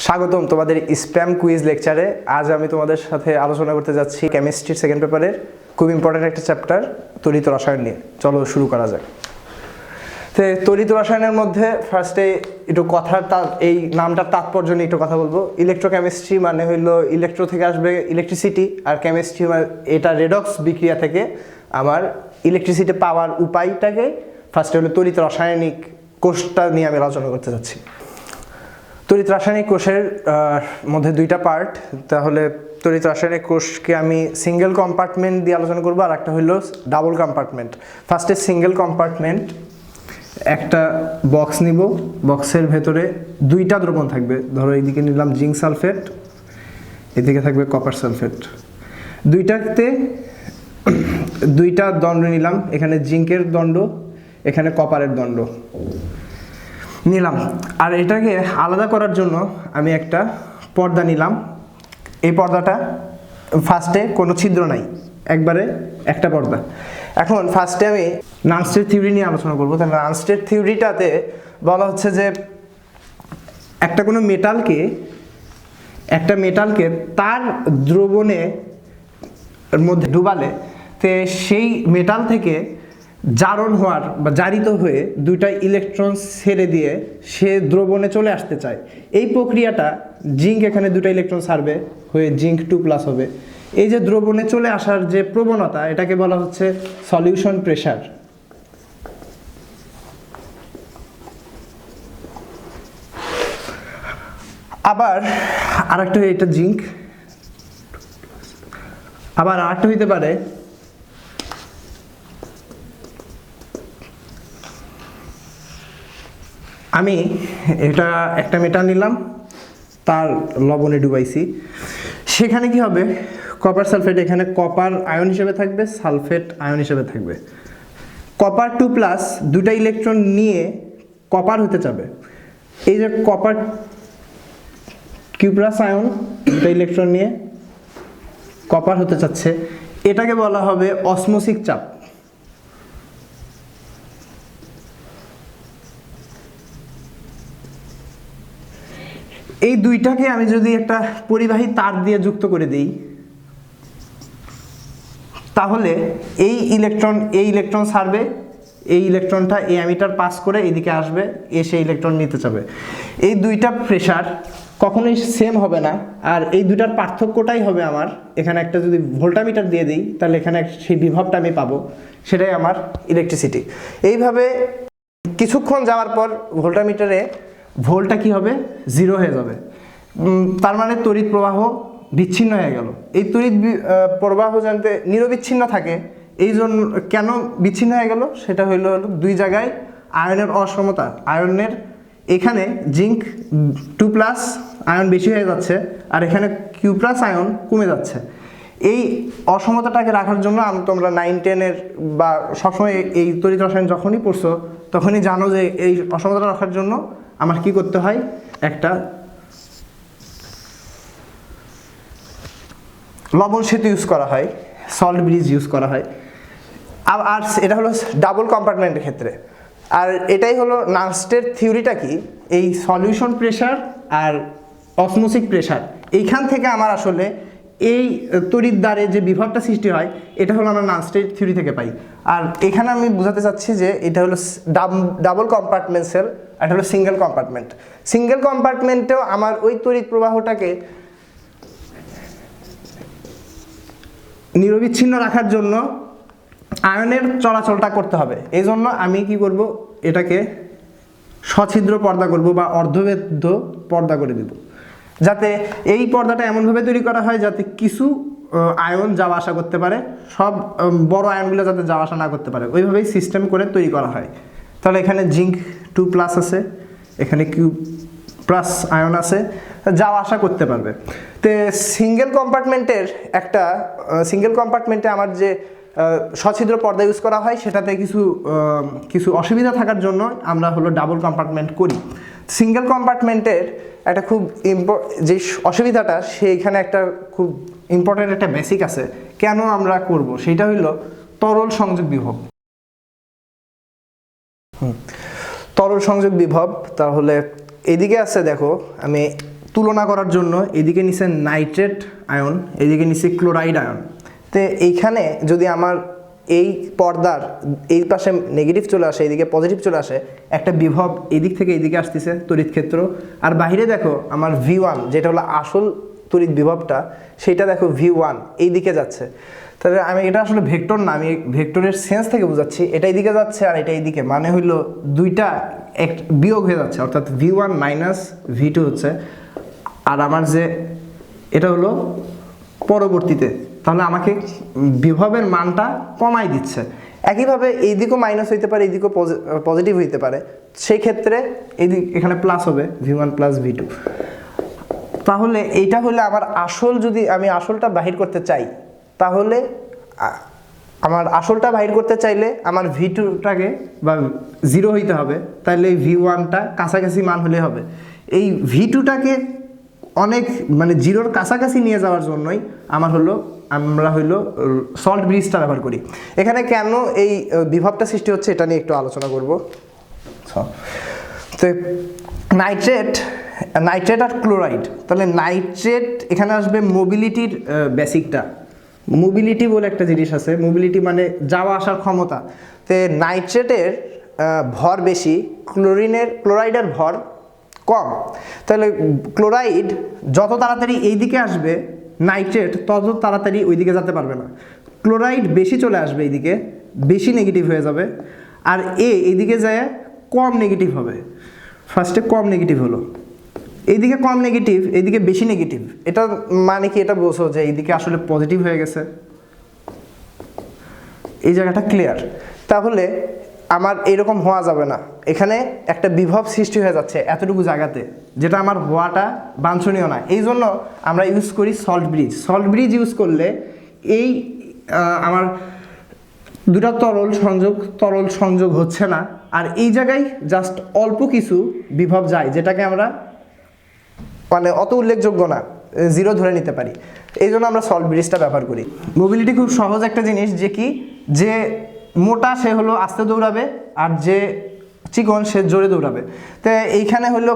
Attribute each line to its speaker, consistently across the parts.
Speaker 1: স্বাগতম তোমাদের spam quiz লেকচারে। আজ আমি তোমাদের সাথে আলোচনা করতে যাচ্ছি কেমিস্ট্রির সেকেন্ড পেপারের খুব ইম্পর্ট্যান্ট একটা চ্যাপ্টার তড়িৎ রসায়ন নিয়ে। চলো শুরু করা যাক। তো তড়িৎ রসায়নের মধ্যে ফার্স্টে একটু এই নামটার তাৎপর্য নিয়ে একটু কথা বলবো। ইলেকট্রোকেমিস্ট্রি মানে হইলো ইলেকট্রো থেকে আসবে ইলেকট্রিসিটি, আর কেমিস্ট্রি এটা রেডক্স বিক্রিয়া থেকে আমার ইলেকট্রিসিটি পাওয়ার উপায়টাকে ফার্স্টে হলো তড়িৎ রাসায়নিক কোষটা নিয়ে আমি আলোচনা করতে যাচ্ছি। তড়িৎ রাসায়নিক কোষের মধ্যে দুইটা পার্ট, তাহলে তড়িৎ রাসায়নিক কোষকে আমি সিঙ্গেল কম্পার্টমেন্ট দিয়ে আলোচনা করবো, আর একটা হলো ডাবল কম্পার্টমেন্ট। ফার্স্টে সিঙ্গেল কম্পার্টমেন্ট, একটা বক্স নিব, বক্সের ভেতরে দুইটা দ্রবণ থাকবে। ধরো এইদিকে নিলাম জিঙ্ক সালফেট, এদিকে থাকবে কপার সালফেট। দুইটাতে দুইটা দণ্ড নিলাম, এখানে জিঙ্কের দণ্ড, এখানে কপারের দণ্ড নিলাম। আর এটাকে আলাদা করার জন্য আমি একটা পর্দা নিলাম। এই পর্দাটা ফার্স্টে কোনো ছিদ্র নাই, একবারে একটা পর্দা। এখন ফার্স্টে আমি নানস্টের থিওরি নিয়ে আলোচনা করবো। তাহলে নানস্টের থিওরিটাতে বলা হচ্ছে যে একটা মেটালকে তার দ্রবণে মধ্যে ডুবালে তে সেই মেটাল থেকে জারণ হওয়ার বা জারিত হয়ে দুইটা ইলেকট্রন ছেড়ে দিয়ে সে দ্রবণে চলে আসতে চায়। এই প্রক্রিয়াটা জিঙ্ক এখানে দুটো ইলেকট্রন ছাড়বে, হয়ে জিঙ্ক 2+ হবে। এই যে দ্রবণে চলে আসার যে প্রবণতা, এটাকে বলা হচ্ছে সলিউশন প্রেসার। আবার আরেকটা, এটা জিঙ্ক, আবার আরেকটা হইতে পারে আমি এটা একটা মেটাল নিলাম, তার লবণে ডুবাইছি, সেখানে কি হবে, কপার সালফেট এখানে কপার আয়ন হিসেবে থাকবে, সালফেট আয়ন হিসেবে থাকবে। কপার 2+ দুটা ইলেকট্রন নিয়ে কপার হতে যাবে। এই যে কপার Q+ আয়ন দুটা ইলেকট্রন নিয়ে কপার হতে চাচ্ছে, এটাকে বলা হবে অসমোসিক চাপ। এই দুইটাকে আমি যদি একটা পরিবাহী তার দিয়ে যুক্ত করে দিই, তাহলে এই ইলেকট্রন ছাড়বে, এই ইলেকট্রনটা এই অ্যামিটার পাস করে এদিকে আসবে, এসে ইলেকট্রন নিতে যাবে। এই দুইটা প্রেসার কখনোই সেম হবে না, আর এই দুইটার পার্থক্যটাই হবে আমার এখানে একটা যদি ভোল্টামিটার দিয়ে দিই, তাহলে এখানে সেই বিভবটা আমি পাবো, সেটাই আমার ইলেকট্রিসিটি। এইভাবে কিছুক্ষণ যাওয়ার পর ভোল্টামিটারে ভোল্টটা কি হবে, 0 হয়ে যাবে। তার মানে তড়িৎ প্রবাহ বিচ্ছিন্ন হয়ে গেল। এই তড়িৎ প্রবাহ জানতে নিরবিচ্ছিন্ন থাকে, এই জন্য কেন বিচ্ছিন্ন হয়ে গেল, সেটা হলো দুই জায়গায় আয়নের অসমতা। আয়নের এখানে জিঙ্ক 2+ আয়ন বেশি হয়ে যাচ্ছে, আর এখানে Q+ আয়ন কমে যাচ্ছে। এই অসমতাটাকে রাখার জন্য তোমরা 9-10-এর বা সবসময় এই তড়িৎ রসায়ন যখনই পড়ছো তখনই জানো যে এই অসমতাটা রাখার জন্য আমার কি করতে হয়, একটা লবণ সেতু ইউজ করা হয়, সল্ট ব্রিজ ইউজ করা হয়। আর এটা হলো ডাবল কম্পার্টমেন্টের ক্ষেত্রে। আর এটাই হলো নানস্টের থিওরিটা কি, এই সলিউশন প্রেসার আর অসমোসিক প্রেসার, এইখান থেকে আমার আসলে এই তড়িৎ দ্বারে যে বিভবটা সৃষ্টি হয়, এটা হলো আমরা নানস্টের থিওরি থেকে পাই। আর এখানে আমি বোঝাতে চাচ্ছি যে এটা হলো ডাবল কম্পার্টমেন্টসের, এটা হলো সিঙ্গেল কম্পার্টমেন্ট। সিঙ্গেল কম্পার্টমেন্টেও আমার ওই তড়িৎ প্রবাহটাকে নিরবিচ্ছিন্ন রাখার জন্য আয়নের চলাচলটা করতে হবে। এই জন্য আমি কি করব, এটাকে সছিদ্র পর্দা করব বা অর্ধবেদ্য পর্দা করে দেব, যাতে এই পর্দাটা এমনভাবে তৈরি করা হয় যাতে কিছু আয়ন যাওয়া আসা করতে পারে, সব বড় আয়নগুলো যাতে যাওয়া আসা না করতে পারে, ওইভাবেই সিস্টেম করে তৈরি করা হয়। তাহলে এখানে জিঙ্ক 2+ আছে, এখানে Q+ আয়ন আছে, যাওয়া আসা করতে পারবে। তো সিঙ্গেল কম্পার্টমেন্টে আমার যে সছিদ্র পর্দা ইউজ করা হয়, সেটাতে কিছু অসুবিধা থাকার জন্য আমরা হলো ডাবল কম্পার্টমেন্ট করি। সিঙ্গেল কম্পার্টমেন্টের একটা খুব যে অসুবিধাটা, সেইখানে একটা খুব ইম্পর্টেন্ট একটা বেসিক আছে কেন আমরা করব, সেইটা হইলো তরল সংযোগ বিভব। তরল সংযোগ বিভব, তাহলে এদিকে আছে, দেখো আমি তুলনা করার জন্য এদিকে নিচে নাইট্রেট আয়ন, এদিকে নিচে ক্লোরাইড আয়ন। তো এইখানে যদি আমার এই পর্দার এই পাশে নেগেটিভ চলে আসে, এইদিকে পজিটিভ চলে আসে, একটা বিভব এদিক থেকে এইদিকে আসতেছে তড়িৎ ক্ষেত্র। আর বাহিরে দেখো আমার V1 যেটা হলো আসল তড়িৎ বিভবটা, সেটা দেখো V1 এই দিকে যাচ্ছে। তাহলে আমি এটা আসলে ভেক্টর না, আমি ভেক্টরের সেন্স থেকে বোঝাচ্ছি, এটা এইদিকে যাচ্ছে আর এটা এইদিকে, মানে হইলো দুইটা এক বিয়োগ হয়ে যাচ্ছে, অর্থাৎ V1 মাইনাস V2 হচ্ছে। আর আমার যে এটা হলো পরবর্তীতে, তাহলে আমাকে বিভবের মানটা কমাই দিচ্ছে। একইভাবে এই দিকেও মাইনাস হইতে পারে, এই দিকেও পজিটিভ হইতে পারে, সেই ক্ষেত্রে এখানে প্লাস হবে V1 প্লাস V2। তাহলে এইটা হলে আমার আসল, যদি আমি আসলটা বাহির করতে চাই, তাহলে আমার আসলটা বাহির করতে চাইলে আমার V2টাকে বা 0 হইতে হবে, তাহলে V1টা কাছাকাছি মান হলে হবে। এই V2টাকে অনেক মানে 0-র কাছাকাছি নিয়ে যাওয়ার জন্যই আমরা হইলো সল্ট ব্রিজটা ব্যবহার করি। এখানে কেন এই বিভবটা সৃষ্টি হচ্ছে এটা নিয়ে একটু আলোচনা করব। তো নাইট্রেট আর ক্লোরাইড, তাহলে নাইট্রেট এখানে আসবে মোবিলিটির বেসিকটা। মোবিলিটি বলে একটা জিনিস আছে, মোবিলিটি মানে যাওয়া আসার ক্ষমতা। তো নাইট্রেটের ভর বেশি, ক্লোরাইডের ভর কম। তাহলে ক্লোরাইড যত তাড়াতাড়ি এই দিকে আসবে, নাইট্রেট তত তাড়াতাড়ি ওই দিকে যেতে পারবে না। ক্লোরাইড বেশি চলে আসবে এইদিকে, বেশি নেগেটিভ হয়ে যাবে, আর এইদিকে যায় কম নেগেটিভ হবে। ফার্স্টে কম নেগেটিভ হলো, এইদিকে কম নেগেটিভ, এইদিকে বেশি নেগেটিভ। এটা মানে কি, এটা বোঝো যে এইদিকে আসলে পজিটিভ হয়ে গেছে, এই জায়গাটা ক্লিয়ার। তাহলে আমার এরকম হওয়া যাবে না, এখানে একটা বিভব সৃষ্টি হয়ে যাচ্ছে এতটুকু জায়গাতে, যেটা আমার হওয়াটা বাঞ্ছনীয় না। এই জন্য আমরা ইউজ করি salt bridge. Salt bridge use করলে এই আমার দুটা তরল সংযোগ হচ্ছে না, আর এই জায়গায় জাস্ট অল্প কিছু বিভব যায়, যেটাকে আমরা মানে অত উল্লেখযোগ্য না, 0 ধরে নিতে পারি। এই জন্য আমরা সল্ট ব্রিজটা ব্যবহার করি। মোবিলিটি খুব সহজ একটা জিনিস, যে মোটা সে হলো আস্তে দৌড়াবে, আর যে চিকন সে জোরে দৌড়াবে। তো এইখানে হলো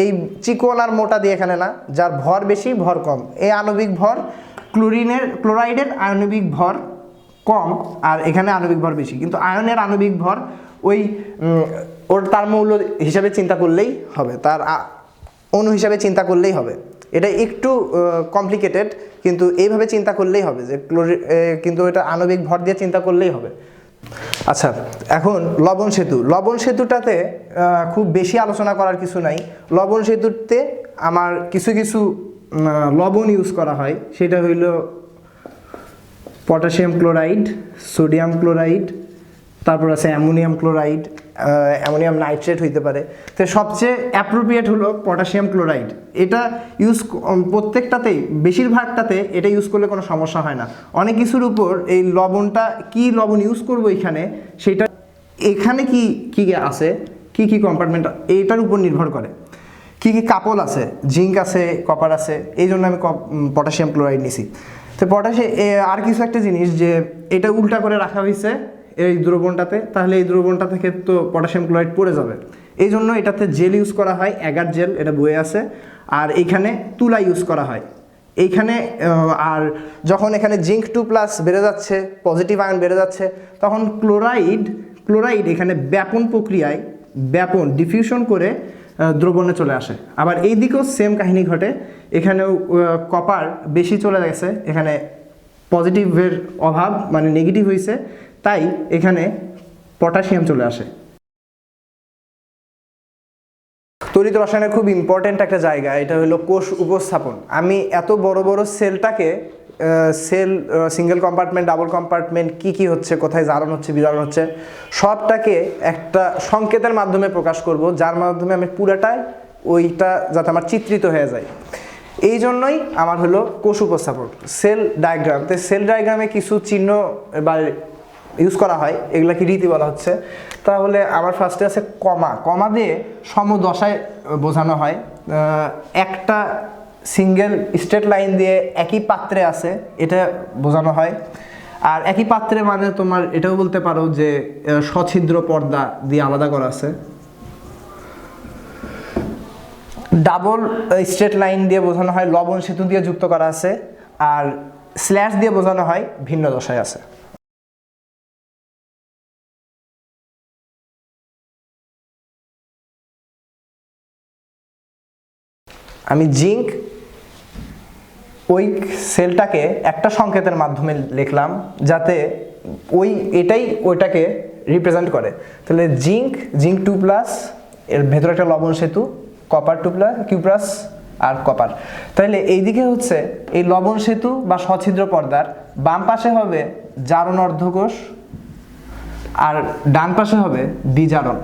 Speaker 1: এই চিকন আর মোটা দিয়ে এখানে না, যার ভর বেশি ভর কম। এই আণবিক ভর ক্লোরাইডের আণবিক ভর কম, আর এখানে আণবিক ভর বেশি, কিন্তু আয়নের আণবিক ভর তার মৌল হিসাবে চিন্তা করলেই হবে, তার অণু হিসাবে চিন্তা করলেই হবে। এটা একটু কমপ্লিকেটেড, কিন্তু এইভাবে চিন্তা করলেই হবে যে কিন্তু এটা আণবিক ভর দিয়ে চিন্তা করলেই হবে। আচ্ছা, এখন লবণ সেতুটাতে খুব বেশি আলোচনা করার কিছু নাই। লবণ সেতুতে আমার কিছু লবণ ইউজ করা হয়, সেটা হইল পটাশিয়াম ক্লোরাইড, সোডিয়াম ক্লোরাইড, তারপর আছে অ্যামোনিয়াম ক্লোরাইড, অ্যামোনিয়াম নাইট্রেট হইতে পারে। তো সবচেয়ে অ্যাপ্রোপ্রিয়েট হলো পটাশিয়াম ক্লোরাইড। এটা প্রত্যেকটাতেই বেশিরভাগটাতে এটা ইউজ করলে কোনো সমস্যা হয় না। অনেক কিছুর উপর এই লবণটা কি লবণ ইউজ করব সেটা এখানে কি আছে, কি কম্পার্টমেন্ট, এইটার উপর নির্ভর করে। কি কাপল আছে, জিঙ্ক আছে, কপার আছে, এই জন্য আমি পটাশিয়াম ক্লোরাইড নিছি। তো আর কিছু একটা জিনিস, যে এটা উল্টা করে রাখা হয়েছে এই দ্রবণটাতে, তাহলে এই দ্রবণটা থেকে তো পটাশিয়াম ক্লোরাইড পড়ে যাবে। এই জন্য এটাতে জেল ইউজ করা হয়, অ্যাগার জেল, এটা বয়ে আছে। আর এইখানে তুলা ইউজ করা হয় এইখানে। আর যখন এখানে জিঙ্ক 2+ বেড়ে যাচ্ছে, পজিটিভ আয়ন বেড়ে যাচ্ছে, তখন ক্লোরাইড এখানে ব্যাপন ডিফিউশন করে দ্রবণে চলে আসে। আবার এই দিকেও সেম কাহিনী ঘটে, এখানেও কপার বেশি চলে গেছে, এখানে পজিটিভের অভাব মানে নেগেটিভ হয়েছে, তাই এখানে পটাশিয়াম চলে আসে। তড়িৎ রসায়নের খুব ইম্পর্টেন্ট একটা জায়গা, এটা হলো কোষ উপস্থাপন। আমি এত বড় বড় সেলটাকে সিঙ্গেল কম্পার্টমেন্ট, ডাবল কম্পার্টমেন্ট, কি হচ্ছে, কোথায় জারণ হচ্ছে, বিজারণ হচ্ছে, সবটাকে একটা সংকেতের মাধ্যমে প্রকাশ করব, যার মাধ্যমে আমি পুরাটাই ওইটা যাতে আমার চিত্রিত হয়ে যায়। এই জন্যই আমার হলো কোষ উপস্থাপন, সেল ডায়াগ্রাম। তো সেল ডায়াগ্রামে কিছু চিহ্ন বা ইউজ করা হয়, এগুলা কি রীতি বলা হচ্ছে। তাহলে আমার ফার্স্টে আছে কমা দিয়ে সমদশায় বোঝানো হয়। একটা সিঙ্গেল স্ট্রেট লাইন দিয়ে একই পাত্রে আছে, এটা বোঝানো হয়। আর একই পাত্রে মানে তোমার এটাও বলতে পারো যে সছিদ্র পর্দা দিয়ে আলাদা করা আছে। ডাবল স্ট্রেট লাইন দিয়ে বোঝানো হয় লবণ সেতু দিয়ে যুক্ত করা আছে, আর স্ল্যাশ দিয়ে বোঝানো হয় ভিন্ন দশায় আছে। আমি জিঙ্ক ওই সেলটাকে একটা সংকেতের মাধ্যমে লিখলাম যাতে এটাই ওইটাকে রিপ্রেজেন্ট করে। তাহলে জিঙ্ক 2+, এর ভেতরে একটা লবণ সেতু, কপার 2+, Q+ আর কপার। তাহলে এইদিকে হচ্ছে এই লবণ সেতু বা সছিদ্র পর্দার বাম পাশে হবে জারণ অর্ধকোষ আর ডান পাশে হবে বিজারণ।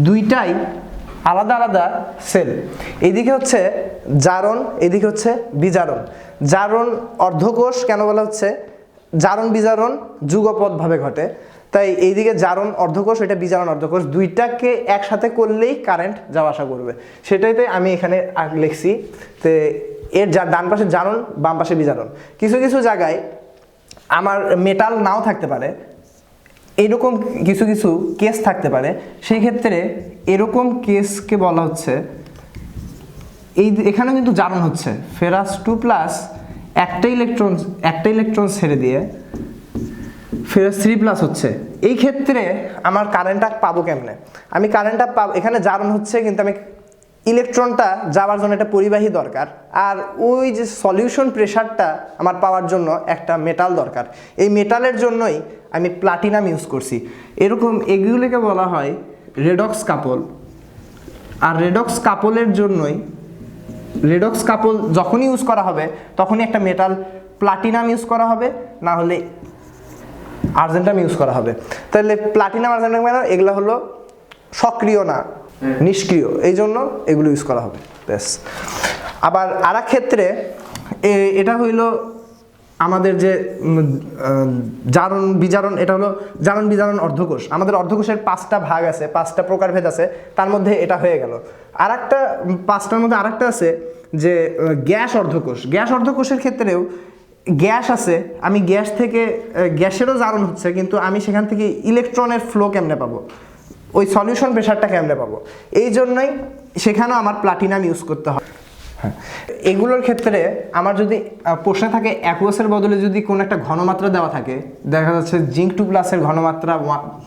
Speaker 1: দুইটাই আলাদা আলাদা সেল। এইদিকে হচ্ছে জারণ, এদিকে হচ্ছে বিজারণ। জারণ অর্ধকোষ কেন বলা হচ্ছে? জারণ বিজারণ যুগপৎভাবে ঘটে, তাই এইদিকে জারণ অর্ধকোষ, এটা বিজারণ অর্ধকোষ, দুইটাকে একসাথে করলেই কারেন্ট যাওয়া আসা করবে। সেটাইতে আমি এখানে লিখছি। তো এর ডান পাশে জারণ, বাম পাশে বিজারণ। কিছু কিছু জায়গায় আমার মেটাল নাও থাকতে পারে, এরকম কিছু কিছু কেস থাকতে পারে, সেই ক্ষেত্রে এরকম কেসকে বলা হচ্ছে, এখানে কিন্তু জারণ হচ্ছে ফেরাস 2+, একটা ইলেকট্রন ছেড়ে দিয়ে ফেরাস 3+ হচ্ছে। এই ক্ষেত্রে আমার কারেন্টটা পাবো কেমনে? আমি কারেন্টটা পাবো, এখানে জারণ হচ্ছে কিন্তু আমি ইলেকট্রনটা যাওয়ার জন্য একটা পরিবাহী দরকার, আর ওই যে সলিউশন প্রেশারটা আমার পাওয়ার জন্য একটা মেটাল দরকার। এই মেটালের জন্যই আমি প্লাটিনাম ইউজ করছি। এরকম এগুলিকে বলা হয় রেডক্স কাপল। আর রেডক্স কাপলের জন্যই, রেডক্স কাপল যখনই ইউজ করা হবে তখনই একটা মেটাল প্লাটিনাম ইউজ করা হবে, না হলে আর্জেন্টাম ইউজ করা হবে। তাহলে প্লাটিনাম আর্জেন্টাম এগুলো হলো সক্রিয় না, নিষ্ক্রিয়, এই জন্য এগুলো ইউজ করা হবে। ব্যাস। আবার আর এক ক্ষেত্রে এটা হইল আমাদের যে জারণ বিজারণ, এটা হলো জারণ বিজারণ অর্ধকোষ। আমাদের অর্ধকোষের 5টা ভাগ আছে, 5টা প্রকারভেদ আছে, তার মধ্যে এটা হয়ে গেল। আর একটা 5টার মধ্যে আর একটা আছে যে গ্যাস অর্ধকোষ। গ্যাস অর্ধকোষের ক্ষেত্রেও গ্যাস আছে, আমি গ্যাস থেকে গ্যাসেরও জারণ হচ্ছে, কিন্তু আমি সেখান থেকে ইলেকট্রনের ফ্লো কেমনে পাবো, ওই সলিউশন প্রেশারটা কেমনে পাবো, এই জন্যই সেখানেও আমার প্লাটিনাম ইউজ করতে হয়। হ্যাঁ, এগুলোর ক্ষেত্রে আমার যদি প্রশ্নে থাকে অ্যাকুয়াসের বদলে যদি কোনো একটা ঘনমাত্রা দেওয়া থাকে, দেখা যাচ্ছে জিঙ্ক 2+ এর ঘনমাত্রা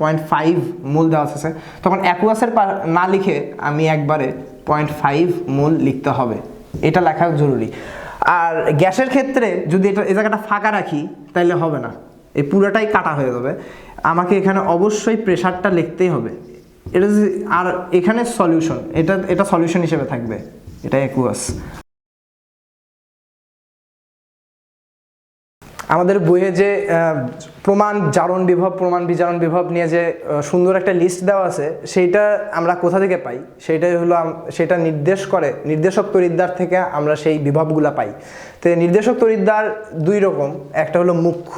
Speaker 1: 0.5 মোল দেওয়া আছে, তখন অ্যাকুয়াসের না লিখে আমি একবারে 0.5 মোল লিখতে হবে, এটা লেখা জরুরি। আর গ্যাসের ক্ষেত্রে যদি এই জায়গাটা ফাঁকা রাখি তাহলে হবে না, এই পুরোটাই কাটা হয়ে যাবে। আমাকে এখানে অবশ্যই প্রেশারটা লিখতেই হবে। এটা আর এখানে সলিউশন, এটা সলিউশন হিসেবে থাকবে, এটা অ্যাকুয়াস। আমাদের বইয়ে যে প্রমাণ জারণ বিভব, প্রমাণ বিজারণ বিভব নিয়ে যে সুন্দর একটা লিস্ট দেওয়া আছে, সেইটা আমরা কোথা থেকে পাই? সেইটাই হলো, সেটা নির্দেশক তড়িৎদ্বার থেকে আমরা সেই বিভবগুলা পাই। তো নির্দেশক তড়িৎদ্বার দুই রকম, একটা হলো মুখ্য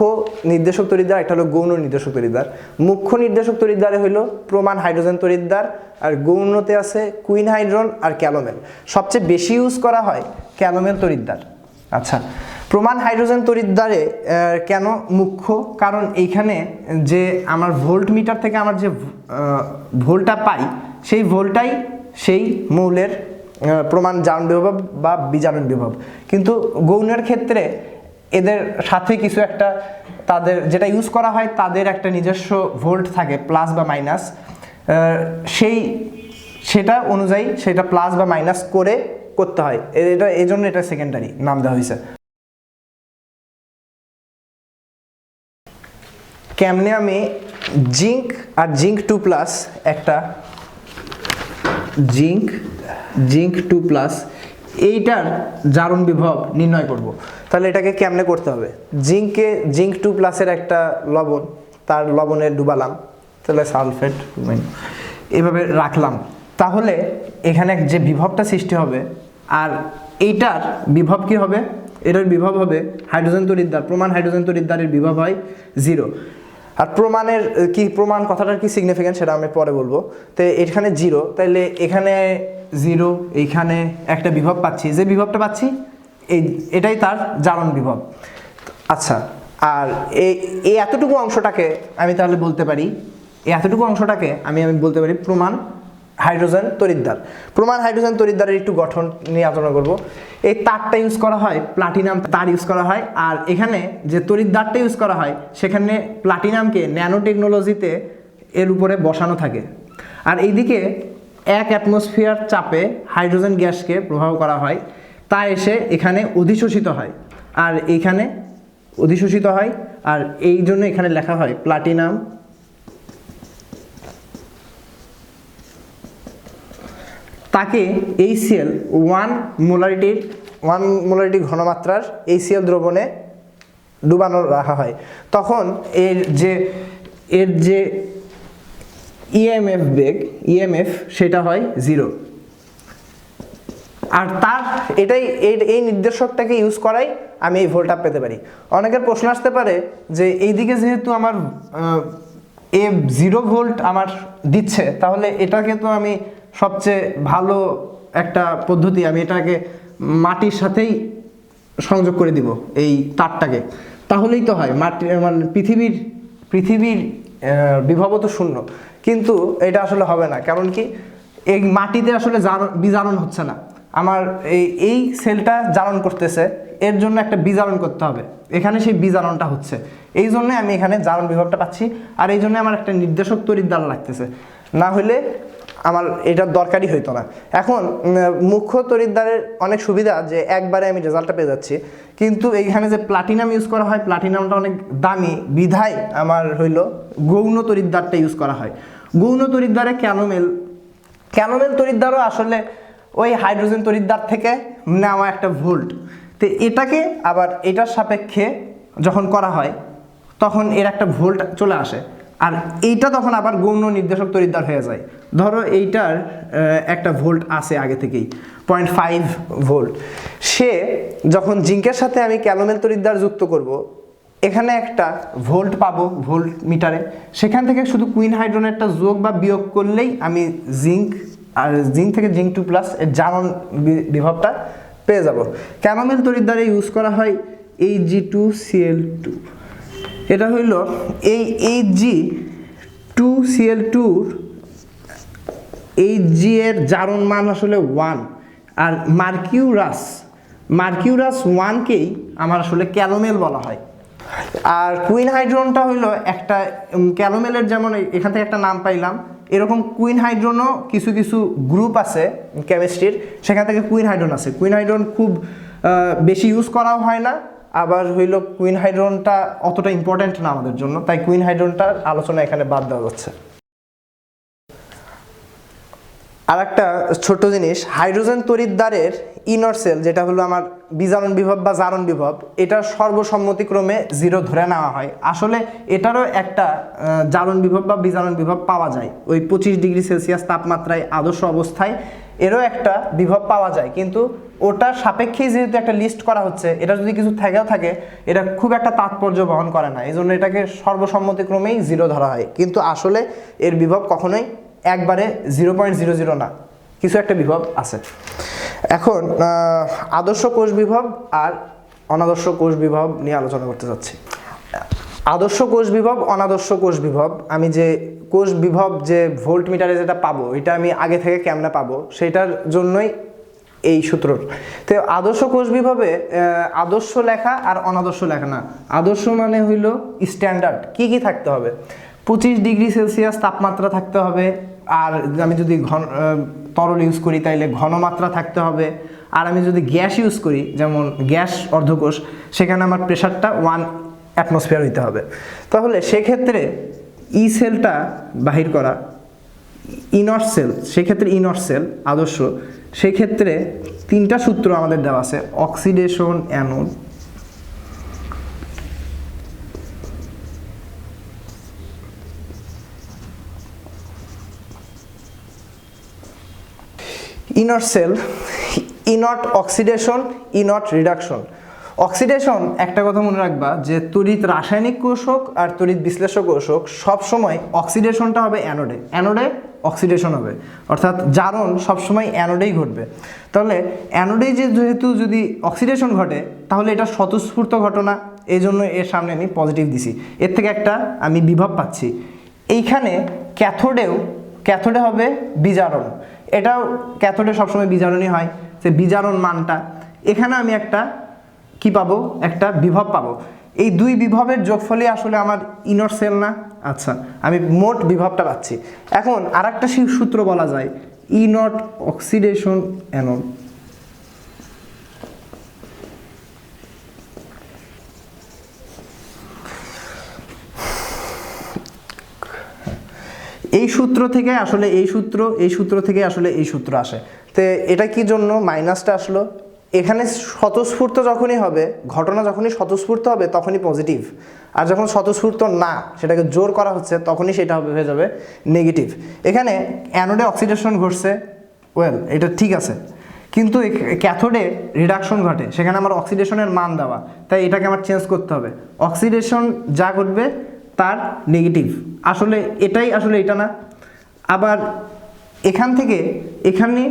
Speaker 1: নির্দেশক তড়িৎদ্বার, একটা হলো গৌণ নির্দেশক তড়িৎদ্বার। মুখ্য নির্দেশক তড়িৎদ্বারে হলো প্রমাণ হাইড্রোজেন তড়িৎদ্বার, আর গৌণতে আছে কুইন হাইড্রন আর ক্যালোমেল। সবচেয়ে বেশি ইউজ করা হয় ক্যালোমেল তড়িৎদ্বার। আচ্ছা, প্রমাণ হাইড্রোজেন তড়িৎদ্বারে কেন মুখ্য? কারণ এইখানে যে আমার ভোল্ট মিটার থেকে আমার যে ভোল্টটা পাই, সেই ভোল্টটাই সেই মৌলের প্রমাণ জারণ বিভব বা বিজারণ বিভব। কিন্তু গৌণের ক্ষেত্রে এদের সাথে কিছু একটা, তাদের যেটা ইউজ করা হয় তাদের একটা নিজস্ব ভোল্ট থাকে, প্লাস বা মাইনাস, সেটা অনুযায়ী সেটা প্লাস বা মাইনাস করে করতে হয়। এই জন্য এটা সেকেন্ডারি নাম দেওয়া হয়েছে। কেমনে আমি জিঙ্ক আর জিঙ্ক 2+, একটা জিঙ্ক 2+, এইটার জারণ বিভব নির্ণয় করব। তাহলে এটাকে কেমনে করতে হবে? জিঙ্ক 2+ এর একটা লবণ, তার লবণে ডুবালাম, তাহলে সালফেট এইভাবে রাখলাম, তাহলে এখানে যে বিভবটা সৃষ্টি হবে, আর এইটার বিভব কি হবে? এটার বিভব হবে হাইড্রোজেন তড়িৎদ্বার, প্রমাণ হাইড্রোজেন তড়িৎদ্বারের বিভব হয় 0। আর প্রমাণের কি, প্রমাণ কথাটার কি সিগনিফিকেন্স সেটা আমি পরে বলবো। তো এখানে 0, তাইলে এখানে 0, এইখানে একটা বিভব পাচ্ছি, যে বিভবটা পাচ্ছি এটাই তার জারণ বিভব। আচ্ছা, আর এই এতটুকু অংশটাকে আমি তাহলে বলতে পারি, এই এতটুকু অংশটাকে আমি বলতে পারি প্রমাণ হাইড্রোজেন তড়িৎদ্বার। প্রমাণ হাইড্রোজেন তড়িৎদ্বারের একটু গঠন নিয়ে আলোচনা করব। এই তারটা ইউজ করা হয়, প্লাটিনাম তার ইউজ করা হয়, আর এখানে যে তড়িৎদ্বারটা ইউজ করা হয় সেখানে প্লাটিনামকে ন্যানো টেকনোলজিতে এর উপরে বসানো থাকে। আর এইদিকে 1 অ্যাটমসফিয়ার চাপে হাইড্রোজেন গ্যাসকে প্রবাহ করা হয়, তা এসে এখানে অধিশোষিত হয়, আর এইখানে অধিশোষিত হয়, আর এই জন্য এখানে লেখা হয় প্লাটিনাম তাকে HCl 1 মোলারিটি ঘনমাত্রার HCl দ্রবণে ডুবানো রাখা হয়। তখন এর যে ইএমএফ সেটা হয় 0। আর তার এই নির্দেশকটাকে ইউজ করাই আমি এই ভোল্ট আপ পেতে পারি। অনেকের প্রশ্ন আসতে পারে যে এইদিকে যেহেতু আমার 0 ভোল্ট আমার দিচ্ছে, তাহলে এটাকে তো আমি সবচেয়ে ভালো একটা পদ্ধতি, আমি এটাকে মাটির সাথেই সংযোগ করে দিব এই তারটাকে, তাহলেই তো হয়। মাটি মানে পৃথিবীর বিভব তো শূন্য, কিন্তু এটা আসলে হবে না। কারণ কি, এই মাটিতে আসলে বিজারণ হচ্ছে না, আমার এই সেলটা জারণ করতেছে, এর জন্য একটা বিজারণ করতে হবে, এখানে সেই বিজারণটা হচ্ছে, এই জন্য আমি এখানে জারণ বিভবটা পাচ্ছি, আর এই জন্য আমার একটা নির্দেশক তড়িৎদ্বার লাগতেছে, না হলে আমার এটার দরকারই হইতো না। এখন মুখ্য তড়িৎদ্বারের অনেক সুবিধা যে একবারে আমি রেজাল্টটা পেয়ে যাচ্ছি, কিন্তু এইখানে যে প্লাটিনাম ইউজ করা হয়, প্লাটিনামটা অনেক দামি বিধায় আমার হইল গৌণ তড়িৎদ্বারটা ইউজ করা হয়। গৌণ তড়িৎদ্বারে ক্যানোমেল তড়িৎদ্বারও আসলে ওই হাইড্রোজেন তড়িৎদ্বার থেকে নেওয়া একটা ভোল্ট, তো এটাকে আবার এটার সাপেক্ষে যখন করা হয় তখন এর একটা ভোল্ট চলে আসে, আর এইটা তখন আবার গৌণ নির্দেশক তড়িৎদ্বার হয়ে যায়। ধরো এইটার একটা ভোল্ট আছে আগে থেকেই 0.5 ভোল্ট, সে যখন জিঙ্কের সাথে আমি ক্যানোমেল তড়িৎদ্বার যুক্ত করব, এখানে একটা ভোল্ট পাবো ভোল্ট মিটারে, সেখান থেকে শুধু কুইন হাইড্রোনেরটা যোগ বা বিয়োগ করলেই আমি জিঙ্ক থেকে জিঙ্ক 2+ এর জারণ বিভবটা পেয়ে যাব। ক্যানোমেল তড়িৎদ্বারে ইউজ করা হয় Ag2Cl2। এটা হইল এই Ag2Cl2 Ag এর জারণ মান আসলে 1, আর মার্কিউরাস 1কেই আমার আসলে ক্যানোমেল বলা হয়। আর কুইন হাইড্রোনটা হইলো একটা ক্যানোমেলের, যেমন এখান থেকে একটা নাম পাইলাম, এরকম কুইন হাইড্রোনও কিছু গ্রুপ আছে কেমিস্ট্রির, সেখান থেকে কুইন হাইড্রোন আছে। কুইন হাইড্রোন খুব বেশি ইউজ করাও হয় না, আবার হইল কুইন হাইড্রোনটা অতটা ইম্পর্টেন্ট না আমাদের জন্য, তাই কুইন হাইড্রোনটার আলোচনা এখানে বাদ দেওয়া যাচ্ছে। আর একটা ছোট জিনিস, হাইড্রোজেন তড়িৎদ্বারের ইনর সেল, যেটা হলো আমার বিজারণ বিভব বা জারণ বিভব, এটা সর্বসম্মতিক্রমে 0 ধরে নেওয়া হয়। আসলে এটারও একটা জারণ বিভব বা বিজারণ বিভব পাওয়া যায়, ওই 25 ডিগ্রি সেলসিয়াস তাপমাত্রায় আদর্শ অবস্থায় এরও একটা বিভব পাওয়া যায়, কিন্তু ওটার সাপেক্ষেই যেহেতু একটা লিস্ট করা হচ্ছে, এটা যদি কিছু থেকেও থাকে এটা খুব একটা তাৎপর্য বহন করে না, এই জন্য এটাকে সর্বসম্মতিক্রমেই 0 ধরা হয়। কিন্তু আসলে এর বিভব কখনোই একবারে 0.00 না, কিছু একটা বিভব আছে। এখন আদর্শ কোষ বিভব আর অনাদর্শ কোষ বিভব নিয়ে আলোচনা করতে যাচ্ছি। আদর্শ কোষ বিভব, অনাদর্শ কোষ বিভব, আমি যে কোষ বিভব যে ভোল্ট মিটারে যেটা পাবো, এটা আমি আগে থেকে কেমনে পাবো সেটার জন্যই এই সূত্র। তো আদর্শ কোষ বিভবে আদর্শ লেখা আর অনাদর্শ লেখা না। আদর্শ মানে হইল স্ট্যান্ডার্ড, কি থাকতে হবে, 25 ডিগ্রি সেলসিয়াস তাপমাত্রা থাকতে হবে, আর আমি যদি তরল ইউজ করি তাইলে ঘনমাত্রা থাকতে হবে, আর আমি যদি গ্যাস ইউজ করি যেমন গ্যাস অর্ধকোষ, সেখানে আমার প্রেশারটা 1 অ্যাটমসফিয়ার হইতে হবে। তাহলে সেক্ষেত্রে সেলটা বাহির করা, ইনর সেল, সেক্ষেত্রে ইনর সেল আদর্শ, সেক্ষেত্রে 3টা সূত্র আমাদের দেওয়া আছে, অক্সিডেশন অ্যানোড, ইনর cell, E not oxidation, E not reduction. Oxidation, একটা কথা মনে রাখবা যে তড়িৎ রাসায়নিক কোষ হোক আর তড়িৎ বিশ্লেষক কোষ হোক, সবসময় অক্সিডেশনটা হবে অ্যানোডে অক্সিডেশন হবে, অর্থাৎ জারণ সবসময় অ্যানোডেই ঘটবে। তাহলে অ্যানোডে যেহেতু যদি অক্সিডেশন ঘটে, তাহলে এটা স্বতঃস্ফূর্ত ঘটনা, এই জন্য এর সামনে আমি পজিটিভ দিছি, এর থেকে একটা আমি বিভব পাচ্ছি। এইখানে ক্যাথোডে হবে বিজারণ, এটাও ক্যাথোডে সবসময় বিজারণই হয়, যে বিজারণ মানটা এখানে আমি একটা কি পাবো, একটা বিভব পাবো। এই দুই বিভবের যোগফলই আসলে আমার ইনট সেল না? আচ্ছা, আমি মোট বিভবটা পাচ্ছি। এখন আর একটা সূত্র বলা যায়, ই নট অক্সিডেশন অ্যানোড। এই সূত্র থেকে আসলে এই সূত্র থেকে আসলে এই সূত্র আসে। তো এটা কি জন্য মাইনাসটা আসলো? এখানে স্বতঃস্ফূর্ত যখনই হবে, ঘটনা যখনই স্বতঃস্ফূর্ত হবে তখনই পজিটিভ, আর যখন স্বতঃস্ফূর্ত না, সেটাকে জোর করা হচ্ছে, তখনই সেটা হয়ে যাবে নেগেটিভ। এখানে অ্যানোডে অক্সিডেশন ঘটছে, ওয়েল এটা ঠিক আছে, কিন্তু ক্যাথোডে রিডাকশন ঘটে, সেখানে আমার অক্সিডেশনের মান দেওয়া, তাই এটাকে আমার চেঞ্জ করতে হবে। অক্সিডেশন যা ঘটবে তার নেগেটিভ, আসলে এটাই আসলে এটা না। আবার এখান থেকে এখানে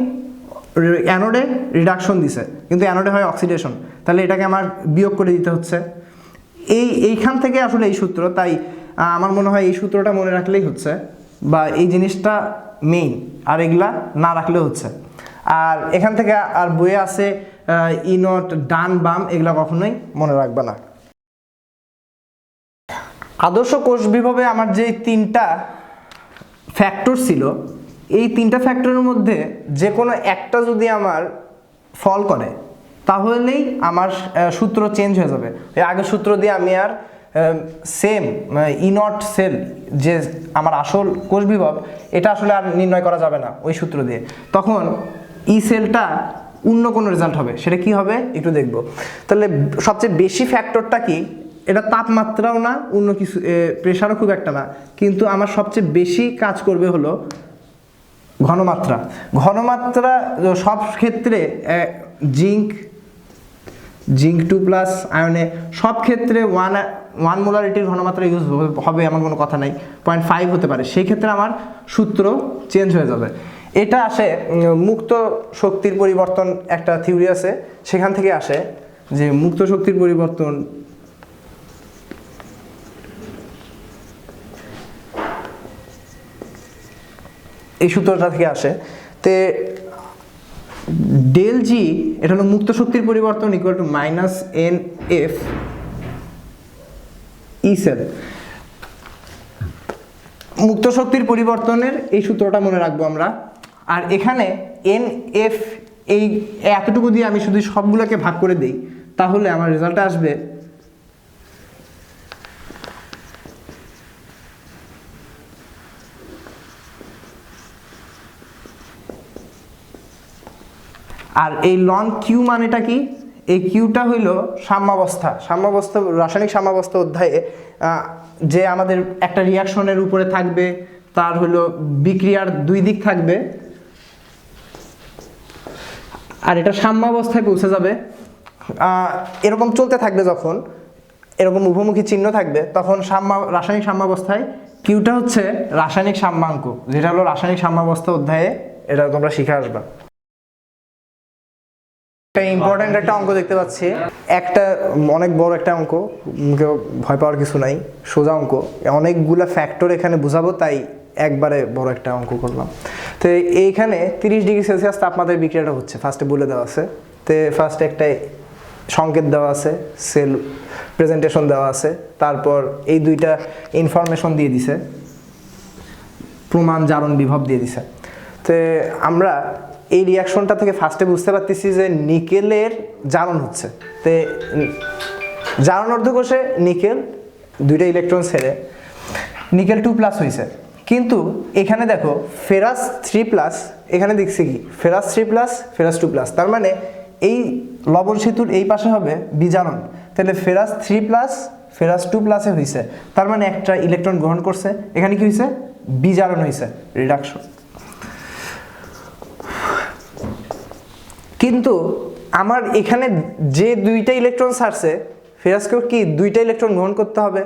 Speaker 1: অ্যানোডে রিডাকশন দিছে, কিন্তু অ্যানোডে হয় অক্সিডেশন, তাহলে এটাকে আমার বিয়োগ করে দিতে হচ্ছে। এইখান থেকে আসলে এই সূত্র, তাই আমার মনে হয় এই সূত্রটা মনে রাখলেই হচ্ছে, বা এই জিনিসটা মেইন, আর এগুলা না রাখলেও হচ্ছে। আর এখান থেকে আর বইয়ে আছে ই নট ডান বাম, এগুলা কখনোই মনে রাখবে না। আদর্শ কোষ বিভবে আমার যে তিনটা ফ্যাক্টর ছিল, এই তিনটা ফ্যাক্টরের মধ্যে যে কোনো একটা যদি আমার ফল করে, তাহলেই আমার সূত্র চেঞ্জ হয়ে যাবে। এই আগের সূত্র দিয়ে আমি আর সেম ই নট সেল, যে আমার আসল কোষ বিভব, এটা আসলে আর নির্ণয় করা যাবে না ওই সূত্র দিয়ে। তখন ই সেলটা অন্য কোনো রেজাল্ট হবে। সেটা কি হবে একটু দেখব। তাহলে সবচেয়ে বেশি ফ্যাক্টরটা কি? এটা তাপমাত্রাও না, অন্য কিছু প্রেশারও খুব একটা না, কিন্তু আমার সবচেয়ে বেশি কাজ করবে হলো ঘনমাত্রা। ঘনমাত্রা সব ক্ষেত্রে জিঙ্ক 2+ আয়নে সব ক্ষেত্রে 1 মোলারিটির ঘনমাত্রা ইউজ হবে এমন কোনো কথা নাই, 0.5 হতে পারে, সেই ক্ষেত্রে আমার সূত্র চেঞ্জ হয়ে যাবে। এটা আসে মুক্ত শক্তির পরিবর্তন, একটা থিওরি আছে, সেখান থেকে আসে যে মুক্ত শক্তির পরিবর্তন এই সূত্রটা থেকে আসে। তে ডেল জি, এটা হলো মুক্ত শক্তির পরিবর্তন equal to -NF E cell. মুক্ত শক্তির পরিবর্তনের এই সূত্রটা মনে রাখবো আমরা। আর এখানে NF, এই এতটুকু দিয়ে আমি শুধু সবগুলোকে ভাগ করে দিই, তাহলে আমার রেজাল্টটা আসবে আর এই লন কিউ মানেটা কি? এই কিউটা হইল সাম্যাবস্থা। সাম্যাবস্থা, রাসায়নিক সাম্যাবস্থা অধ্যায়ে যে আমাদের একটা রিয়াকশনের উপরে থাকবে, তার হলো বিক্রিয়ার দুই দিক থাকবে, আর এটা সাম্যাবস্থায় পৌঁছে যাবে। এরকম চলতে থাকবে, যখন এরকম উভমুখী চিহ্ন থাকবে, তখন রাসায়নিক সাম্যাবস্থায় কিউটা হচ্ছে রাসায়নিক সাম্যাঙ্ক, যেটা হলো রাসায়নিক সাম্যাবস্থা অধ্যায়ে এটা তোমরা শিখে আসবা। ইম্পর্টেন্ট একটা অঙ্ক দেখতে পাচ্ছি, একটা অনেক বড় একটা অঙ্ক, কেউ ভয় পাওয়ার কিছু নাই, সোজা অঙ্ক, অনেকগুলা ফ্যাক্টর এখানে বুঝাবো, তাই একবারে বড় একটা অঙ্ক করলাম। তো এইখানে 30 ডিগ্রি সেলসিয়াস তাপমাত্রায় বিক্রিয়াটা হচ্ছে, ফার্স্টে বলে দেওয়া আছে। তো ফার্স্টে একটা সংকেত দেওয়া আছে, সেল প্রেজেন্টেশন দেওয়া আছে, তারপর এই দুইটা ইনফরমেশন দিয়ে দিছে, প্রমাণ, জারণ, বিভব দিয়ে দিছে। তো আমরা এই রিয়াকশনটা থেকে ফার্স্টে বুঝতে পারতেছি যে নিকেলের জারণ হচ্ছে। তো জারণ অর্ধকোষে নিকেল দুইটা ইলেকট্রন ছেড়ে নিকেল 2+ হয়েছে, কিন্তু এখানে দেখো ফেরাস 3+, এখানে দেখছি কি ফেরাস 3+, ফেরাস 2+, তার মানে এই লবণ সেতুর এই পাশে হবে বিজারণ। তাহলে ফেরাস 3+, ফেরাস 2+ হয়েছে, তার মানে একটা ইলেকট্রন গ্রহণ করছে, এখানে কি হয়েছে? বিজারণ হয়েছে, রিডাকশন। কিন্তু আমার এখানে যে দুইটা ইলেকট্রন ছাড়ছে, ফেরাসকেও কি দুইটা ইলেকট্রন গ্রহণ করতে হবে,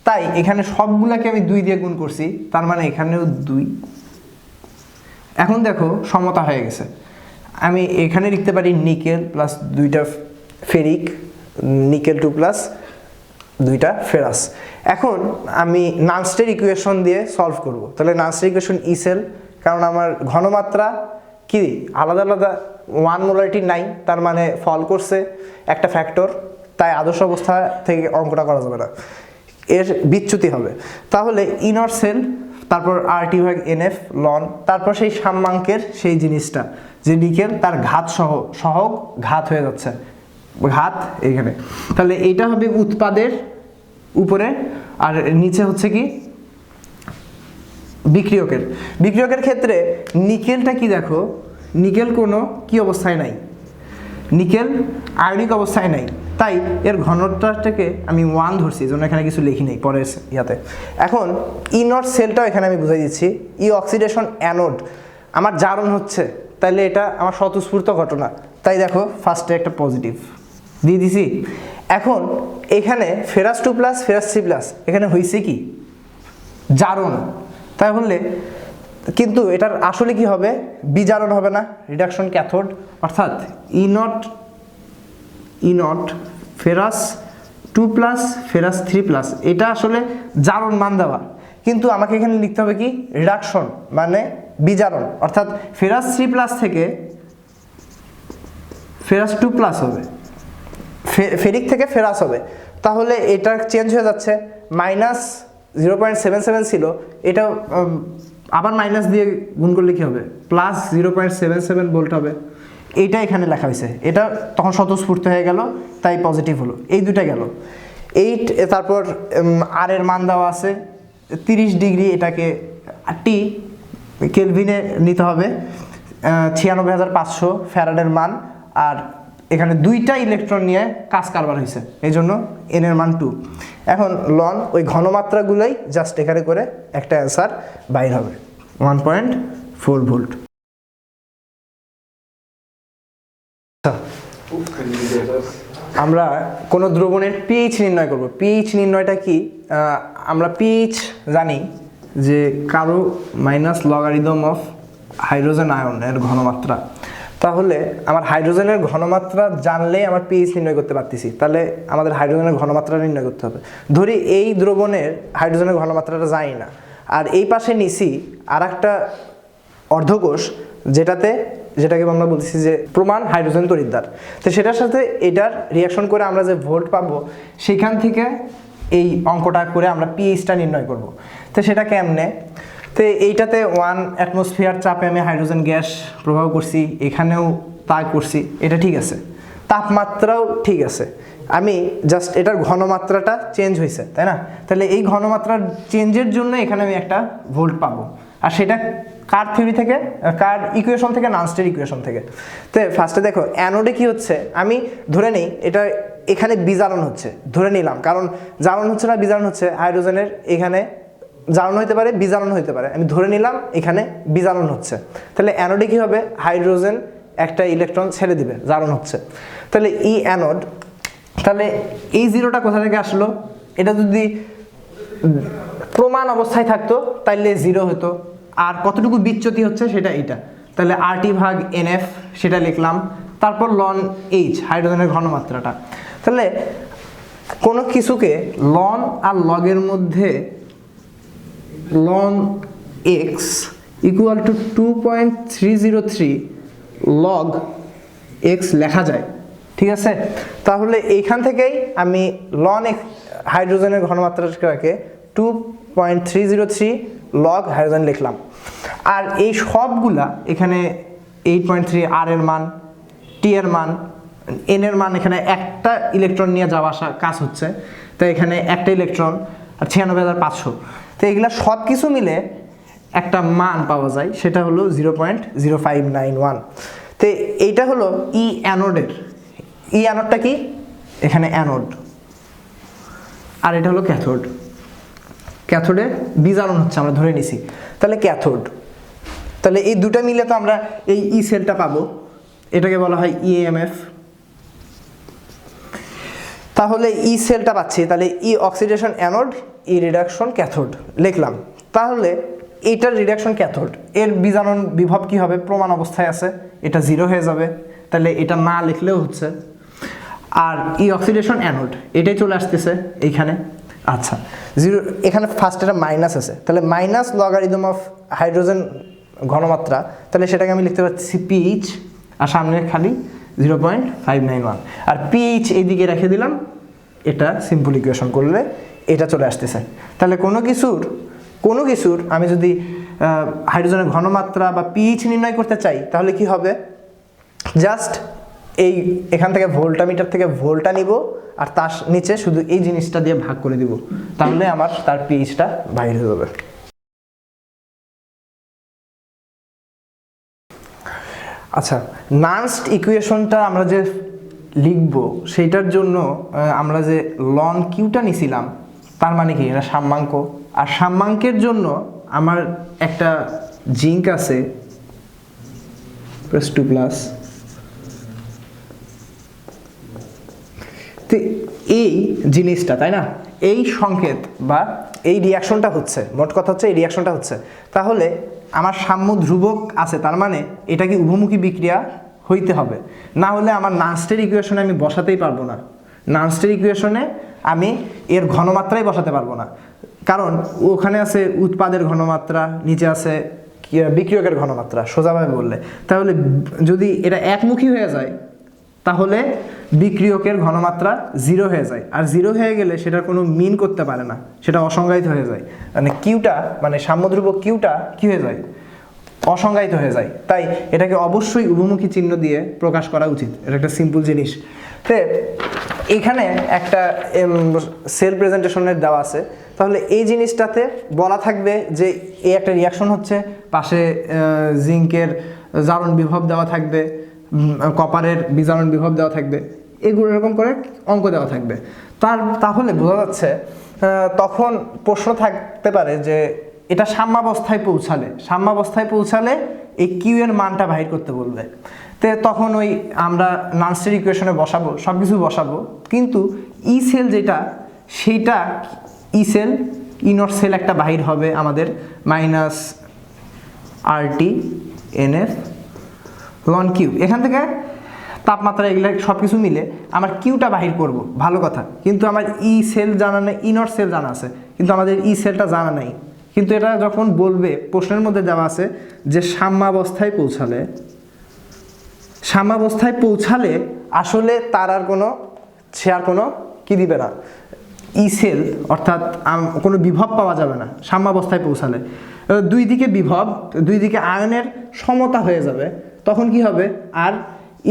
Speaker 1: তাই এখানে সবগুলাকে আমি 2 দিয়ে গুণ করছি, তার মানে এখানেও 2। এখন দেখো সমতা হয়ে গেছে, আমি এখানে লিখতে পারি নিকেল প্লাস দুইটা ফেরিক, নিকেল 2+, দুইটা ফেরাস। এখন আমি নানস্টের ইকুয়েশন দিয়ে সলভ করব। তাহলে নানস্টের ইকুয়েশন ই সেল, কারণ আমার ঘনমাত্রা কি আলাদা আলাদা, 1 মোলারিটি নাই, তার মানে ফল করছে একটা ফ্যাক্টর, তাই আদর্শ অবস্থা থেকে অঙ্কটা করা যাবে না, এর বিচ্যুতি হবে। তাহলে ই নট সেল, তারপর RT ভাগ NF লন, তারপর সেই সাম্যাঙ্কের সেই জিনিসটা যে নিকেল তার ঘাত সহগ ঘাত হয়ে যাচ্ছে, ঘাত এখানে। তাহলে এইটা হবে উৎপাদের উপরে, আর নিচে হচ্ছে কি বিক্রিয়কের ক্ষেত্রে নিকেলটা কি দেখো, নিকেল কোনো কি অবস্থায় নাই, নিকেল আয়নিক অবস্থায় নাই, তাই এর ঘনত্বটাকে আমি 1 ধরছি, জন্য এখানে কিছু লিখি নেই পরের ইয়াতে। এখন ই নট সেলটাও এখানে আমি বুঝাই দিচ্ছি। ই অক্সিডেশন অ্যানোড আমার জারণ হচ্ছে, তাইলে এটা আমার স্বতঃস্ফূর্ত ঘটনা, তাই দেখো ফার্স্টে একটা পজিটিভ দিয়ে দিছি। এখন এখানে ফেরাস 2 প্লাস ফেরাস 3 প্লাস, এখানে হয়েছে কি জারণ, তাই বললে কিন্তু এটার আসলে কি হবে, বিজারণ হবে না, রিডাকশন ক্যাথোড, অর্থাৎ E not ferrous 2 plus ferrous 3 plus, এটা আসলে জারণ মান দেওয়া, কিন্তু আমাকে এখানে লিখতে হবে কি রিডাকশন মানে বিজারণ, অর্থাৎ ফেরাস 3 প্লাস থেকে ফেরাস 2 প্লাস হবে, ফেরিক থেকে ফেরাস হবে। তাহলে এটা চেঞ্জ হয়ে যাচ্ছে, -0.77 ছিল, এটা আবার মাইনাস দিয়ে গুণ করলে কি হবে, +0.77 ভোল্ট হবে। এইটা এখানে লেখা হয়েছে, এটা তখন স্বতঃস্ফূর্ত হয়ে গেল, তাই পজিটিভ হলো। এই দুটা গেল 8, তারপর আর এর মান দেওয়া আছে 30 ডিগ্রি, এটাকে টি কেলভিনে নিতে হবে, 96,500 ফ্যারাডের মান, আর এখানে দুইটা ইলেকট্রন নিয়ে কাজ কারবার হয়েছে, এই জন্য এন এর মান 2। এখন লন ওই ঘনমাত্রাগুলোই জাস্ট এখানে করে একটা অ্যান্সার বাইর হবে, 1.4 ভোল্ট। আমরা কোনো দ্রবণের পিএইচ নির্ণয় করব। পিএইচ নির্ণয়টা কি, আমরা পিএইচ জানি যে কারো মাইনাস লগারিদম অফ হাইড্রোজেন আয়নের ঘনমাত্রা। তাহলে আমার হাইড্রোজেনের ঘনমাত্রা জানলেই আমার পিএইচ নির্ণয় করতে পারতেছি, তাহলে আমাদের হাইড্রোজেনের ঘনমাত্রা নির্ণয় করতে হবে। ধরি এই দ্রবণের হাইড্রোজেনের ঘনমাত্রাটা জানি না, আর এই পাশে নিছি আর একটা অর্ধকোষ, যেটাকে আমরা বলতেছি যে প্রমাণ হাইড্রোজেন তড়িৎদ্বার, তো সেটার সাথে এটার রিয়াকশন করে আমরা যে ভোল্ট পাবো, সেখান থেকে এই অঙ্কটা করে আমরা পিএইচটা নির্ণয় করব। তো সেটা কেমনে, তো এইটাতে 1 অ্যাটমসফিয়ার চাপে আমি হাইড্রোজেন গ্যাস প্রবাহ করছি, এখানেও তা করছি, এটা ঠিক আছে, তাপমাত্রাও ঠিক আছে, আমি জাস্ট এটার ঘনমাত্রাটা চেঞ্জ হয়েছে, তাই না? তাহলে এই ঘনমাত্রার চেঞ্জের জন্য এখানে আমি একটা ভোল্ট পাবো, আর সেটা কার থিওরি থেকে, কার ইকুয়েশন থেকে, নানস্টের ইকুয়েশন থেকে। তো ফার্স্টে দেখো অ্যানোডে কি হচ্ছে, আমি ধরে নিই এটা এখানে বিজারণ হচ্ছে, ধরে নিলাম, কারণ জারণ হচ্ছে না বিজারণ হচ্ছে, হাইড্রোজেনের এখানে জারণ হইতে পারে বিজারণ হইতে পারে, আমি ধরে নিলাম এখানে বিজারণ হচ্ছে। তাহলে অ্যানোডে কি হবে, হাইড্রোজেন একটা ইলেকট্রন ছেড়ে দিবে, জারণ হচ্ছে, তাহলে ই অ্যানোড। তাহলে এই জিরোটা কোথা থেকে আসলো, এটা যদি প্রমাণ অবস্থায় থাকতো তাইলে 0 হতো, আর কতটুকু বিচ্যুতি হচ্ছে সেটা এটা, তাহলে RT ভাগ NF সেটা লিখলাম, তারপর লন H হাইড্রোজেনের ঘনমাত্রাটা। তাহলে কোনো কিছুকে লন আর লগের মধ্যে লন x equal to 2.303 log x লেখা যায়, ঠিক আছে? তাহলে এইখান থেকেই আমি লন হাইড্রোজেনের ঘনমাত্রাটাকে 2.303 লগ হাইড্রোজেন লিখলাম। আর এই সবগুলা এখানে 8.3 আর এর মান, টি এর মান, এন এর মান, এখানে একটা ইলেকট্রন নিয়ে যাওয়া আসা কাজ হচ্ছে, তাই এখানে একটা ইলেকট্রন, আর 96,500। তো এগুলা সব কিছু মিলে একটা মান পাওয়া যায়, সেটা হলো 0.0591। তো এইটা হলো ই অ্যানোডের। ই অ্যানোডটা কি, এখানে অ্যানোড, আর এটা হলো ক্যাথোড। ক্যাথোডে বিজারণ হচ্ছে আমরা ধরে নিছি, তাহলে ক্যাথোড। তাহলে এই দুটা মিলে তো আমরা এই ই সেলটা পাবো, এটাকে বলা হয় ইএমএফ। তাহলে ই সেলটা পাচ্ছি, তাহলে ই অক্সিডেশন অ্যানোড, ই রিডাকশন ক্যাথোড লিখলাম। তাহলে এইটার রিডাকশন ক্যাথোড, এর বিজারণ বিভব কি হবে, প্রমাণ অবস্থায় আছে, এটা 0 হয়ে যাবে, তাহলে এটা না লিখলেও হচ্ছে। আর ই অক্সিডেশন অ্যানোড, এটাই চলে আসতেছে এইখানে। আচ্ছা, জিরো, এখানে ফার্স্ট একটা মাইনাস আছে, তাহলে মাইনাস লগারিদম অফ হাইড্রোজেন ঘনমাত্রা, তাহলে সেটাকে আমি লিখতে পারছি পিএইচ, আর সামনে খালি 0.591, আর পিএইচ এইদিকে রেখে দিলাম। এটা সিম্পল ইকুয়েশন করলে এটা চলে আসতেছে। তাহলে কোনো কিছুর আমি যদি হাইড্রোজেনের ঘনমাত্রা বা পিএইচ নির্ণয় করতে চাই, তাহলে কি হবে, জাস্ট এখান থেকে ভোল্টামিটার থেকে ভোল্টটা নিব, আর তার নিচে শুধু এই জিনিসটা দিয়ে ভাগ করে দিব, তাহলে আমার তার পিএইচটা বাইরে হয়ে যাবে। আচ্ছা, নার্সড ইকুয়েশনটা আমরা যে লিখব সেইটার জন্য আমরা যে লন কিউটা নিছিলাম, তার মানে কি, এটা সাম্যাঙ্ক, আর সাম্যাঙ্কের জন্য আমার একটা জিঙ্ক আছে +2+। তো এই জিনিসটা, তাই না, এই সংকেত বা এই রিয়াকশনটা হচ্ছে, মোট কথা হচ্ছে এই রিয়াকশনটা হচ্ছে, তাহলে আমার সাম্য ধ্রুবক আছে, তার মানে এটা কি উভমুখী বিক্রিয়া হইতে হবে, না হলে আমার নার্সটের ইকুয়েশনে আমি বসাতেই পারবো না। নার্সটের ইকুয়েশনে আমি এর ঘনমাত্রাই বসাতে পারবো না, কারণ ওখানে আছে উৎপাদের ঘনমাত্রা, নিচে আছে বিক্রিয়কের ঘনমাত্রা, সোজাভাবে বললে। তাহলে যদি এটা একমুখী হয়ে যায়, তাহলে বিক্রিয়কের ঘনমাত্রা 0 হয়ে যায়, আর 0 হয়ে গেলে সেটার কোনো মিন করতে পারে না, সেটা অসংজ্ঞায়িত হয়ে যায়, মানে কিউটা, মানে সাম্যধ্রুবক কিউটা কি হয়ে যায়, অসংজ্ঞায়িত হয়ে যায়। তাই এটাকে অবশ্যই উভমুখী চিহ্ন দিয়ে প্রকাশ করা উচিত, এটা একটা সিম্পল জিনিস। তো এখানে একটা সেল প্রেজেন্টেশনের দেওয়া আছে, তাহলে এই জিনিসটাতে বলা থাকবে যে এই একটা রিয়াকশন হচ্ছে, পাশে জিঙ্কের জারণ বিভব দেওয়া থাকবে, কপারের বিজারণ বিভব দেওয়া থাকবে, এগুলো এরকম করে অঙ্ক দেওয়া থাকবে। তাহলে বোঝা যাচ্ছে, তখন প্রশ্ন থাকতে পারে যে এটা সাম্যাবস্থায় পৌঁছালে এই কিউ এর মানটা বাহির করতে বলবে। তো তখন ওই আমরা নার্সের ইকুয়েশনে বসাবো, সব কিছু বসাবো, কিন্তু ই সেল যেটা, সেইটা ই সেল, ই নট সেল একটা বাহির হবে আমাদের -RT NF লন কিউ। এখান থেকে তাপমাত্রা এগুলো সব কিছু মিলে আমার কিউটা বাহির করব, ভালো কথা, কিন্তু আমার ই সেল জানা নেই, ই নট সেল জানা আছে, কিন্তু আমাদের ই সেলটা জানা নাই। কিন্তু এটা যখন বলবে, প্রশ্নের মধ্যে দেওয়া আছে যে সাম্যাবস্থায় পৌঁছালে আসলে তার আর কোনো কি দিবে না, ই সেল অর্থাৎ কোনো বিভব পাওয়া যাবে না সাম্যাবস্থায় পৌঁছালে। দুই দিকে বিভব, দুই দিকে আয়নের সমতা হয়ে যাবে, তখন কি হবে, আর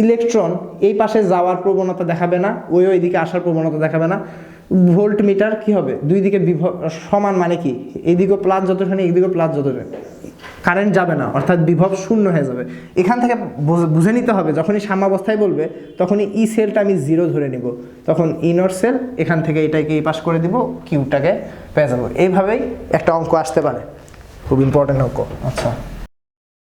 Speaker 1: ইলেকট্রন এই পাশে যাওয়ার প্রবণতা দেখাবে না, ওই দিকে আসার প্রবণতা দেখাবে না। ভোল্ট মিটার কি হবে, দুই দিকে বিভব সমান, মানে কি, এইদিকে প্লাস যতখানি এইদিকে প্লাস যতখানি, কারেন্ট যাবে না, অর্থাৎ বিভব শূন্য হয়ে যাবে। এখান থেকে বুঝে নিতে হবে, যখনই সাম্যাবস্থায় বলবে তখনই ই সেলটা আমি 0 ধরে নিব, তখন ই নট সেল, এখান থেকে এটাকে এই পাশ করে দিব, কিউটাকে পেয়ে যাবো। এইভাবেই একটা অঙ্ক আসতে পারে, খুব ইম্পর্টেন্ট অঙ্ক। আচ্ছা,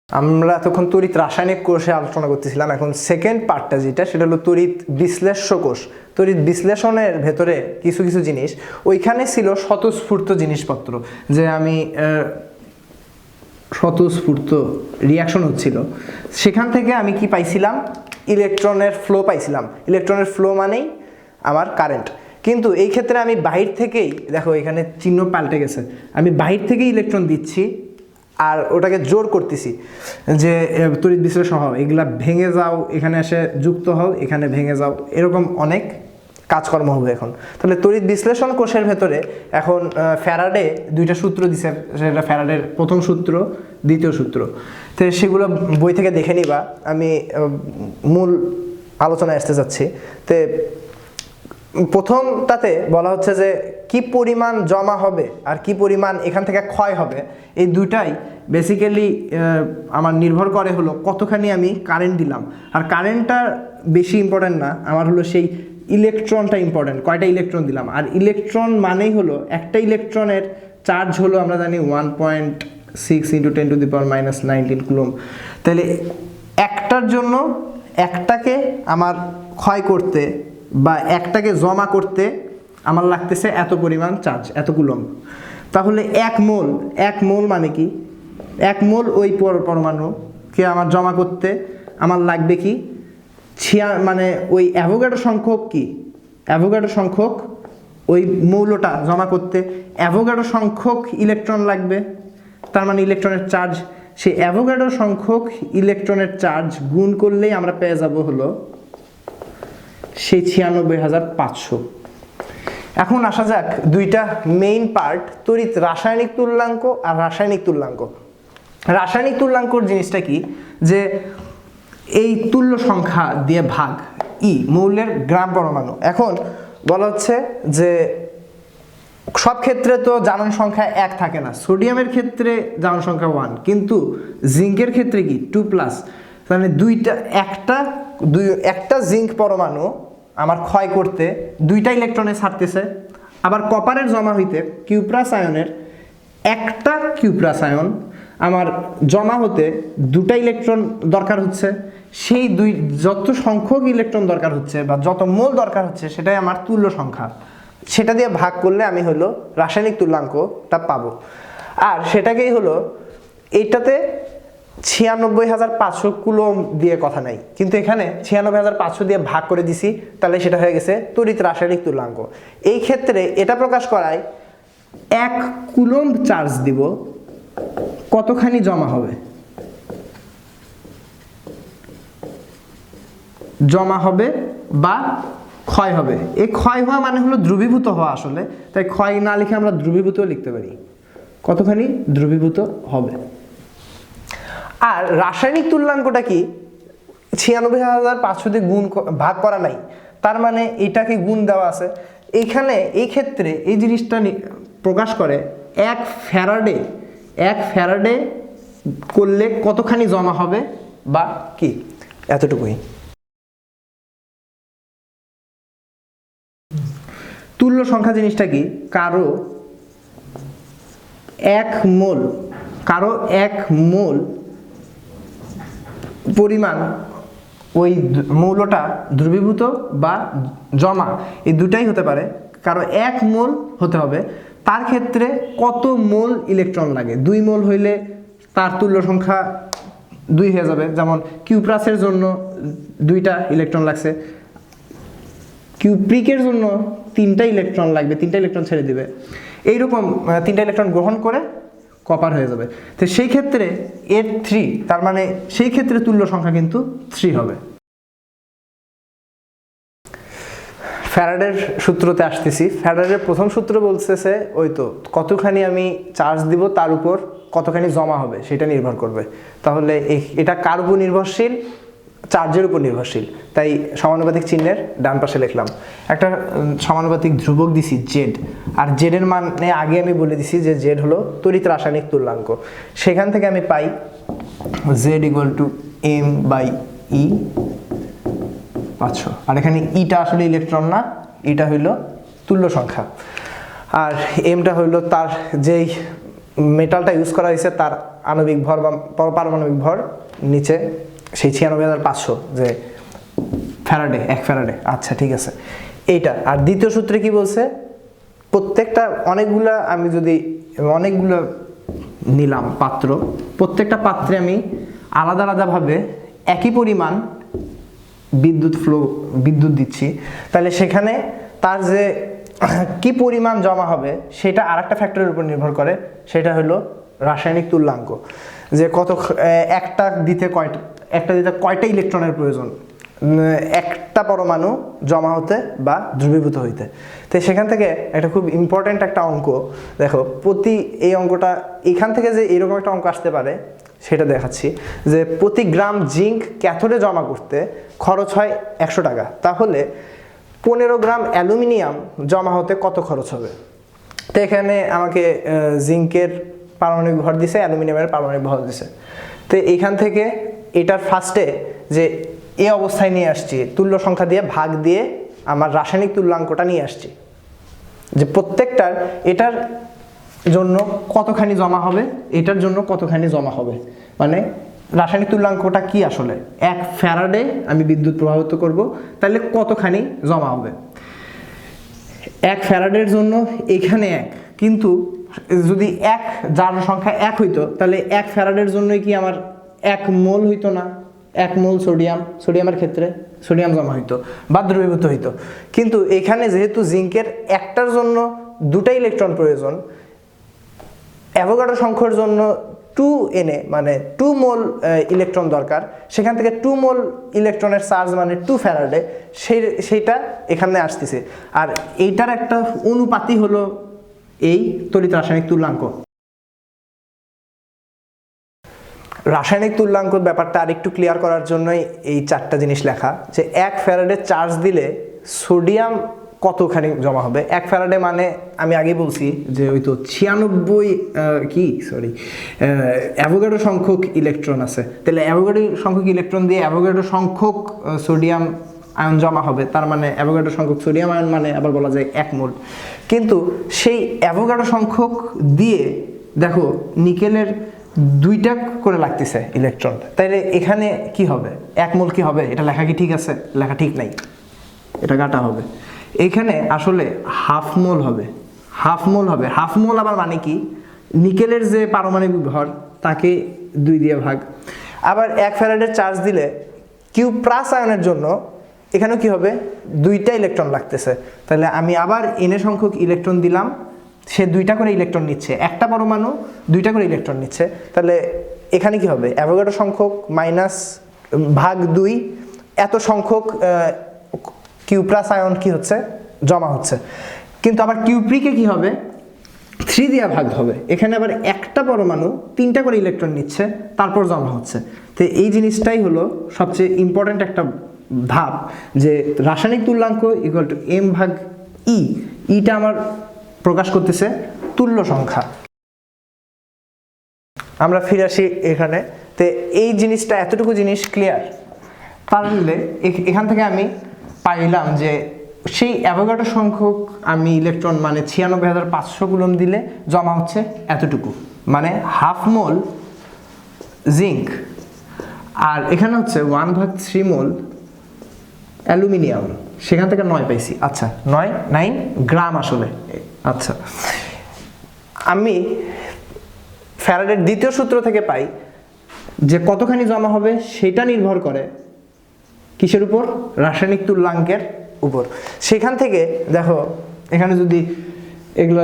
Speaker 1: আমরা এতক্ষণ তড়িৎ রাসায়নিক কোষে আলোচনা করতেছিলাম, এখন সেকেন্ড পার্টটা যেটা, সেটা হলো তড়িৎ বিশ্লেষ্য কোষ। তড়িৎ বিশ্লেষণের ভেতরে কিছু জিনিস ওইখানে ছিল স্বতঃস্ফূর্ত জিনিসপত্র, যে আমি স্বতঃস্ফূর্ত রিয়াকশন হচ্ছিল, সেখান থেকে আমি কি পাইছিলাম, ইলেকট্রনের ফ্লো পাইছিলাম। ইলেকট্রনের ফ্লো মানেই আমার কারেন্ট, কিন্তু এই ক্ষেত্রে আমি বাহির থেকেই, দেখো এখানে চিহ্ন পাল্টে গেছে, আমি বাহির থেকেই ইলেকট্রন দিচ্ছি, আর ওটাকে জোর করতেছি যে তড়িৎ বিশ্লেষণ হও, এগুলা ভেঙে যাও, এখানে এসে যুক্ত হও, এখানে ভেঙে যাও, এরকম অনেক কাজকর্ম হবে এখন। তাহলে তড়িৎ বিশ্লেষণ কোষের ভেতরে এখন ফ্যারাডে দুইটা সূত্র দিছে, সেটা ফ্যারাডের প্রথম সূত্র, দ্বিতীয় সূত্র। তো সেগুলো বই থেকে দেখে নিবা, আমি মূল আলোচনায় আসতে যাচ্ছি। তো প্রথমটাতে বলা হচ্ছে যে কি পরিমাণ জমা হবে আর কি পরিমাণ এখান থেকে ক্ষয় হবে, এই দুটাই বেসিক্যালি আমার নির্ভর করে হলো কতখানি আমি কারেন্ট দিলাম। আর কারেন্টটা বেশি ইম্পর্টেন্ট না, আমার হলো সেই ইলেকট্রনটা ইম্পর্টেন্ট, কয়টা ইলেকট্রন দিলাম। আর ইলেকট্রন মানেই হলো একটা ইলেকট্রনের চার্জ হলো আমরা জানি 1.6 × 10⁻⁻19 কুলম্ব। তাহলে একটার জন্য একটাকে আমার ক্ষয় করতে বা একটাকে জমা করতে আমার লাগতেছে এত পরিমাণ চার্জ, এত কুলম্ব। তাহলে এক মোল মানে কি, এক মোল ওই পরমাণুকে আমার জমা করতে আমার লাগবে কি মানে ওই অ্যাভোগাড্রো সংখ্যক কি, অ্যাভোগাড্রো সংখ্যক ওই মৌলটা জমা করতে অ্যাভোগাড্রো সংখ্যক ইলেকট্রন লাগবে, তার মানে ইলেকট্রনের চার্জ, সেই অ্যাভোগাড্রো সংখ্যক ইলেকট্রনের চার্জ গুণ করলেই আমরা পেয়ে যাব হলো সেই 96,500। এখন আসা যাক দুইটা মেইন পার্ট, তড়িৎ রাসায়নিক তুল্যাঙ্ক আর রাসায়নিক তুল্যাঙ্ক। রাসায়নিক তুল্যাঙ্কর জিনিসটা কি, যে এই তুল্য সংখ্যা দিয়ে ভাগ ই মৌলের গ্রাম পরমাণু। এখন বলা হচ্ছে যে সব ক্ষেত্রে তো জারণ সংখ্যা 1 থাকে না, সোডিয়ামের ক্ষেত্রে জারণ সংখ্যা 1, কিন্তু জিঙ্কের ক্ষেত্রে কি 2+, মানে একটা জিঙ্ক পরমাণু আমার ক্ষয় করতে 2টা ইলেকট্রনে ছাড়তেছে, আবার কপারের জমা হইতে কিউপ্রাস আয়নের একটা কিউপ্রাস আয়ন আমার জমা হতে 2টা ইলেকট্রন দরকার হচ্ছে। সেই যত সংখ্যক ইলেকট্রন দরকার হচ্ছে বা যত মোল দরকার হচ্ছে সেটাই আমার তুল্য সংখ্যা, সেটা দিয়ে ভাগ করলে আমি হলো রাসায়নিক তুল্যাঙ্কটা পাবো। আর সেটাকেই হলো এইটাতে 96,500 কুলম্ব দিয়ে কথা নাই, কিন্তু এখানে 96,500 দিয়ে ভাগ করে দিছি, তাহলে সেটা হয়ে গেছে তড়িৎ রাসায়নিক তুল্যাঙ্ক। এই ক্ষেত্রে এটা প্রকাশ করায় 1 কুলম্ব চার্জ দিব কতখানি জমা হবে, জমা হবে বা ক্ষয় হবে। এই ক্ষয় হওয়া মানে হলো দ্রবীভূত হওয়া, আসলে তাই ক্ষয় না লিখে আমরা দ্রবীভূত লিখতে পারি, কতখানি দ্রবীভূত হবে। আর রাসায়নিক তুল্যাঙ্কটা কি, 96,500 দিয়ে ভাগ করা নাই, তার মানে এটাকে গুণ দেওয়া আছে এইখানে। এই ক্ষেত্রে এই জিনিসটা প্রকাশ করে 1 ফ্যারাডে করলে কতখানি জমা হবে বা কি, এতটুকুই। তুল্য সংখ্যা জিনিসটা কি, কারো 1 মোল পরিমাণ ওই মৌলটা দ্রবীভূত বা জমা, এই দুটাই হতে পারে। কারো 1 মোল হতে হবে, তার ক্ষেত্রে কত মোল ইলেকট্রন লাগে, 2 মোল হইলে তার তুল্য সংখ্যা 2 হয়ে যাবে। যেমন কিউপ্রাসের জন্য 2টা ইলেকট্রন লাগছে, কিউপ্রিকের জন্য 3টা ইলেকট্রন লাগবে, 3টা ইলেকট্রন ছেড়ে দিবে, এইরকম 3টা ইলেকট্রন গ্রহণ করে কপার হয়ে যাবে। তো সেই ক্ষেত্রে এর 3, তার মানে সেই ক্ষেত্রে তুল্য সংখ্যা কিন্তু 3 হবে। ফ্যারাডের সূত্রতে আসতেছি। ফ্যারাডের প্রথম সূত্র বলতেছে ওই তো কতখানি আমি চার্জ দিব তার উপর কতখানি জমা হবে সেটা নির্ভর করবে। তাহলে এটা কার উপর নির্ভরশীল, চার্জের উপর নির্ভরশীল। তাই সমানুপাতিক চিহ্নের ডান পাশে লিখলাম। একটা সমানুপাতিক ধ্রুবক দিছি জেড, আর জেড এর মানে আগে আমি বলে দিছি যে জেড হলো তড়িৎ রাসায়নিক তুল্যাঙ্ক। সেখান থেকে আমি পাই জেড ইকুয়াল টু m/e 500। আর এখানে ইটা আসলে ইলেকট্রন না, ইটা হইল তুল্য সংখ্যা, আর এমটা হইল তার যেই মেটালটা ইউজ করা হয়েছে তার আণবিক ভর বা পারমাণবিক ভর, নিচে সেই 96,500 যে ফ্যারাডে, 1 ফ্যারাডে। আচ্ছা ঠিক আছে এইটা। আর দ্বিতীয় সূত্রে কি বলছে, প্রত্যেকটা অনেকগুলো নিলাম পাত্র, প্রত্যেকটা পাত্রে আমি আলাদা আলাদাভাবে একই পরিমাণ বিদ্যুৎ দিচ্ছি, তাহলে সেখানে তার যে কি পরিমাণ জমা হবে সেটা আরেকটা ফ্যাক্টরের উপর নির্ভর করে, সেটা হলো রাসায়নিক তুল্যাঙ্ক, যে একটা দিতে কয়টা ইলেকট্রনের প্রয়োজন একটা পরমাণু জমা হতে বা দ্রবীভূত হইতে। তো সেখান থেকে একটা খুব ইম্পর্টেন্ট একটা অঙ্ক দেখো, এই অঙ্কটা এখান থেকে যে এরকম একটা অঙ্ক আসতে পারে সেটা দেখাচ্ছি, যে প্রতি গ্রাম জিঙ্ক ক্যাথোডে জমা করতে খরচ হয় 100 টাকা, তাহলে 15 গ্রাম অ্যালুমিনিয়াম জমা হতে কত খরচ হবে। তো এখানে আমাকে জিঙ্কের পারমাণবিক ভর দিছে, অ্যালুমিনিয়ামের পারমাণবিক ভর দিছে। তো এখান থেকে এটার ফার্স্টে যে এই অবস্থায় নিয়ে আসছি, তুল্য সংখ্যা দিয়ে ভাগ দিয়ে আমার রাসায়নিক তুল্যাঙ্কটা নিয়ে আসছি, যে প্রত্যেকটার এটার জন্য কতখানি জমা হবে, এটার জন্য কতখানি জমা হবে, মানে রাসায়নিক তুল্যাঙ্কটা কি আসলে 1 ফ্যারাডে আমি বিদ্যুৎ প্রবাহিত করব, তাহলে কতখানি জমা হবে। 1 ফ্যারাডের জন্য এখানে 1, কিন্তু যদি যার সংখ্যা 1 হইতো তাহলে 1 ফ্যারাডের জন্যই কি আমার 1 মোল হইতো না, 1 মোল সোডিয়ামের ক্ষেত্রে সোডিয়াম জমা হইতো বা দ্রবীভূত হইতো। কিন্তু এখানে যেহেতু জিঙ্কের একটার জন্য 2টা ইলেকট্রন প্রয়োজন, অ্যাভোগাড্রো সংখ্যার জন্য 2Na মানে 2 মোল ইলেকট্রন দরকার, সেখান থেকে 2 মোল ইলেকট্রনের চার্জ মানে 2 ফ্যারাডে, সেইটা এখানে আসতেছে। আর এইটার একটা অনুপাতই হলো এই তড়িৎ রাসায়নিক তুল্যাঙ্ক। রাসায়নিক তুল্যাঙ্ক ব্যাপারটা আরেকটু ক্লিয়ার করার জন্যই এই 4টা জিনিস লেখা, যে 1 ফ্যারাডে চার্জ দিলে সোডিয়াম কতখানি জমা হবে। 1 ফ্যারাডে মানে আমি আগে বলছি যে ওই তো 96 অ্যাভোগাড্রো সংখ্যক ইলেকট্রন আছে, তাহলে অ্যাভোগাড্রো সংখ্যক ইলেকট্রন দিয়ে অ্যাভোগাড্রো সংখ্যক সোডিয়াম আয়ন জমা হবে, তার মানে অ্যাভোগাড্রো সংখ্যক সোডিয়াম আয়ন মানে আবার বলা যায় 1 মোল। কিন্তু সেই অ্যাভোগাড্রো সংখ্যক দিয়ে দেখো নিকেলের 2টা করে লাগতেছে ইলেকট্রন, তাইলে এখানে কি হবে, 1 মোল কি হবে? এটা লেখা কি ঠিক আছে? লেখা ঠিক নাই, এটা কাটা হবে। এখানে আসলে হাফ মোল হবে। হাফ মোল আবার মানে কি, নিকেলের যে পারমাণবিক ভর তাকে 2 দিয়ে ভাগ। আবার 1 ফ্যারাডের চার্জ দিলে কিউ প্লাস আয়নের জন্য এখানেও কি হবে, 2টা ইলেকট্রন লাগতেছে, তাহলে আমি আবার এন সংখ্যক ইলেকট্রন দিলাম, সে 2টা করে ইলেকট্রন নিচ্ছে, একটা পরমাণু 2টা করে ইলেকট্রন নিচ্ছে, তাহলে এখানে কি হবে, অ্যাভোগাড্রো সংখ্যক মাইনাস ভাগ 2 এত সংখ্যক কিউ প্লাস আয়ন কি হচ্ছে, জমা হচ্ছে। কিন্তু আবার কিউ প্রিকে কি হবে, 3 দিয়ে ভাগ হবে, এখানে আবার একটা পরমাণু 3টা করে ইলেকট্রন নিচ্ছে, তারপর জমা হচ্ছে। তো এই জিনিসটাই হলো সবচেয়ে ইম্পর্ট্যান্ট একটা ধাপ, যে রাসায়নিক তুল্যাঙ্ক ইকুয়াল টু এম ভাগ ই। ইটা আমার প্রকাশ করতেছে তুল্য সংখ্যা। আমরা ফিরে আসি এখানে। তো এই জিনিসটা, এতটুকু জিনিস ক্লিয়ার, তাহলে এখান থেকে আমি পাইলাম যে সেই অ্যাভোগাড্রো সংখ্যক আমি ইলেকট্রন মানে 96,500 কুলম্ব দিলে জমা হচ্ছে এতটুকু, মানে হাফ মোল জিঙ্ক। আর এখানে হচ্ছে 1/3 মোল অ্যালুমিনিয়াম, সেখান থেকে 9 পাইছি। আচ্ছা 9 গ্রাম আসলে। আচ্ছা আমি ফ্যারাডের দ্বিতীয় সূত্র থেকে পাই যে কতখানি জমা হবে সেটা নির্ভর করে কিসের উপর, রাসায়নিক তুল্যাঙ্কের উপর। সেখান থেকে দেখো এখানে যদি এগুলো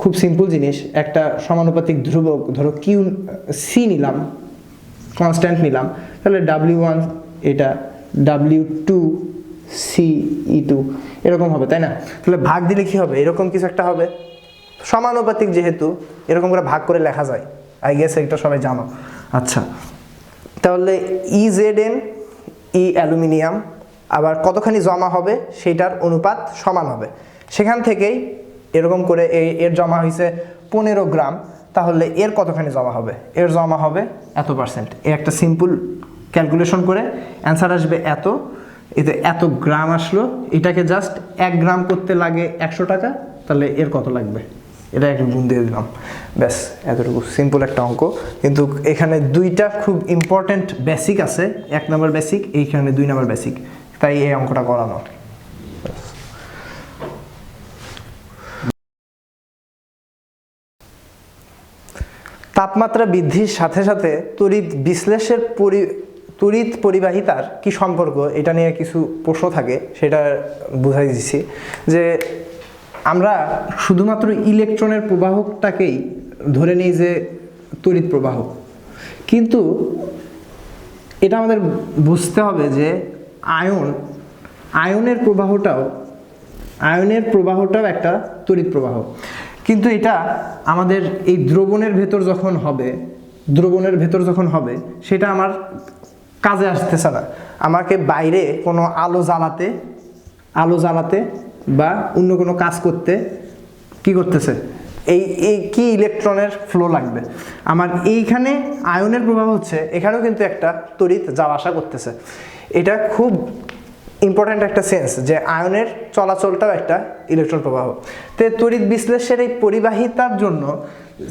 Speaker 1: খুব সিম্পল জিনিস, একটা সমানুপাতিক ধ্রুবক ধরো কিউ সি নিলাম, কনস্ট্যান্ট নিলাম, তাহলে W1 এটা W2 CE2 এরকম হবে, তাই না? তাহলে ভাগ দিলে কি হবে, এরকম কিছু একটা হবে। সমানুপাতিক যেহেতু এরকম করে ভাগ করে লেখা যায়, আই গেস এটা সবাই জানো। আচ্ছা তাহলে EZN ই অ্যালুমিনিয়াম, আবার কতখানি জমা হবে সেটার অনুপাত সমান হবে। সেখান থেকেই এরকম করে এর জমা হয়েছে 15 গ্রাম, তাহলে এর কতখানি জমা হবে, এর জমা হবে এত %। এই একটা সিম্পল ক্যালকুলেশন করে অ্যান্সার আসবে এত। এতে এত গ্রাম আসলো, এটাকে জাস্ট 1 গ্রাম করতে লাগে 100 টাকা, তাহলে এর কত লাগবে, এটা একটু গুণ দিয়ে দিলাম, ব্যাস এতটুকু সিম্পল একটা অঙ্ক। কিন্তু এখানে 2টা খুব ইম্পর্টেন্ট বেসিক আছে, 1 নম্বর বেসিক, এইখানে 2 নম্বর বেসিক, তাই এই অঙ্কটা করানো। তাপমাত্রা বৃদ্ধির সাথে সাথে তড়িৎ পরিবাহিতার কি সম্পর্ক, এটা নিয়ে কিছু প্রশ্ন থাকে, সেটা বুঝাই দিচ্ছি। যে আমরা শুধুমাত্র ইলেকট্রনের প্রবাহটাকেই ধরে নিই যে তড়িৎ প্রবাহ, কিন্তু এটা আমাদের বুঝতে হবে যে আয়নের প্রবাহটাও একটা তড়িৎ প্রবাহ। কিন্তু এটা আমাদের এই দ্রবণের ভেতর যখন হবে সেটা আমার কাজে আসতেছে না, আমাকে বাইরে কোনো আলো জ্বালাতে বা অন্য কোনো কাজ করতে কি করতেছে, এই কি ইলেকট্রনের ফ্লো লাগবে। আমার এইখানে আয়নের প্রবাহ হচ্ছে, এখানেও কিন্তু একটা তড়িৎ যাওয়া আসা করতেছে। এটা খুব ইম্পর্ট্যান্ট একটা সেন্স যে আয়নের চলাচলটাও একটা ইলেকট্রন প্রবাহ। তো তড়িৎ বিশ্লেষের এই পরিবাহিতার জন্য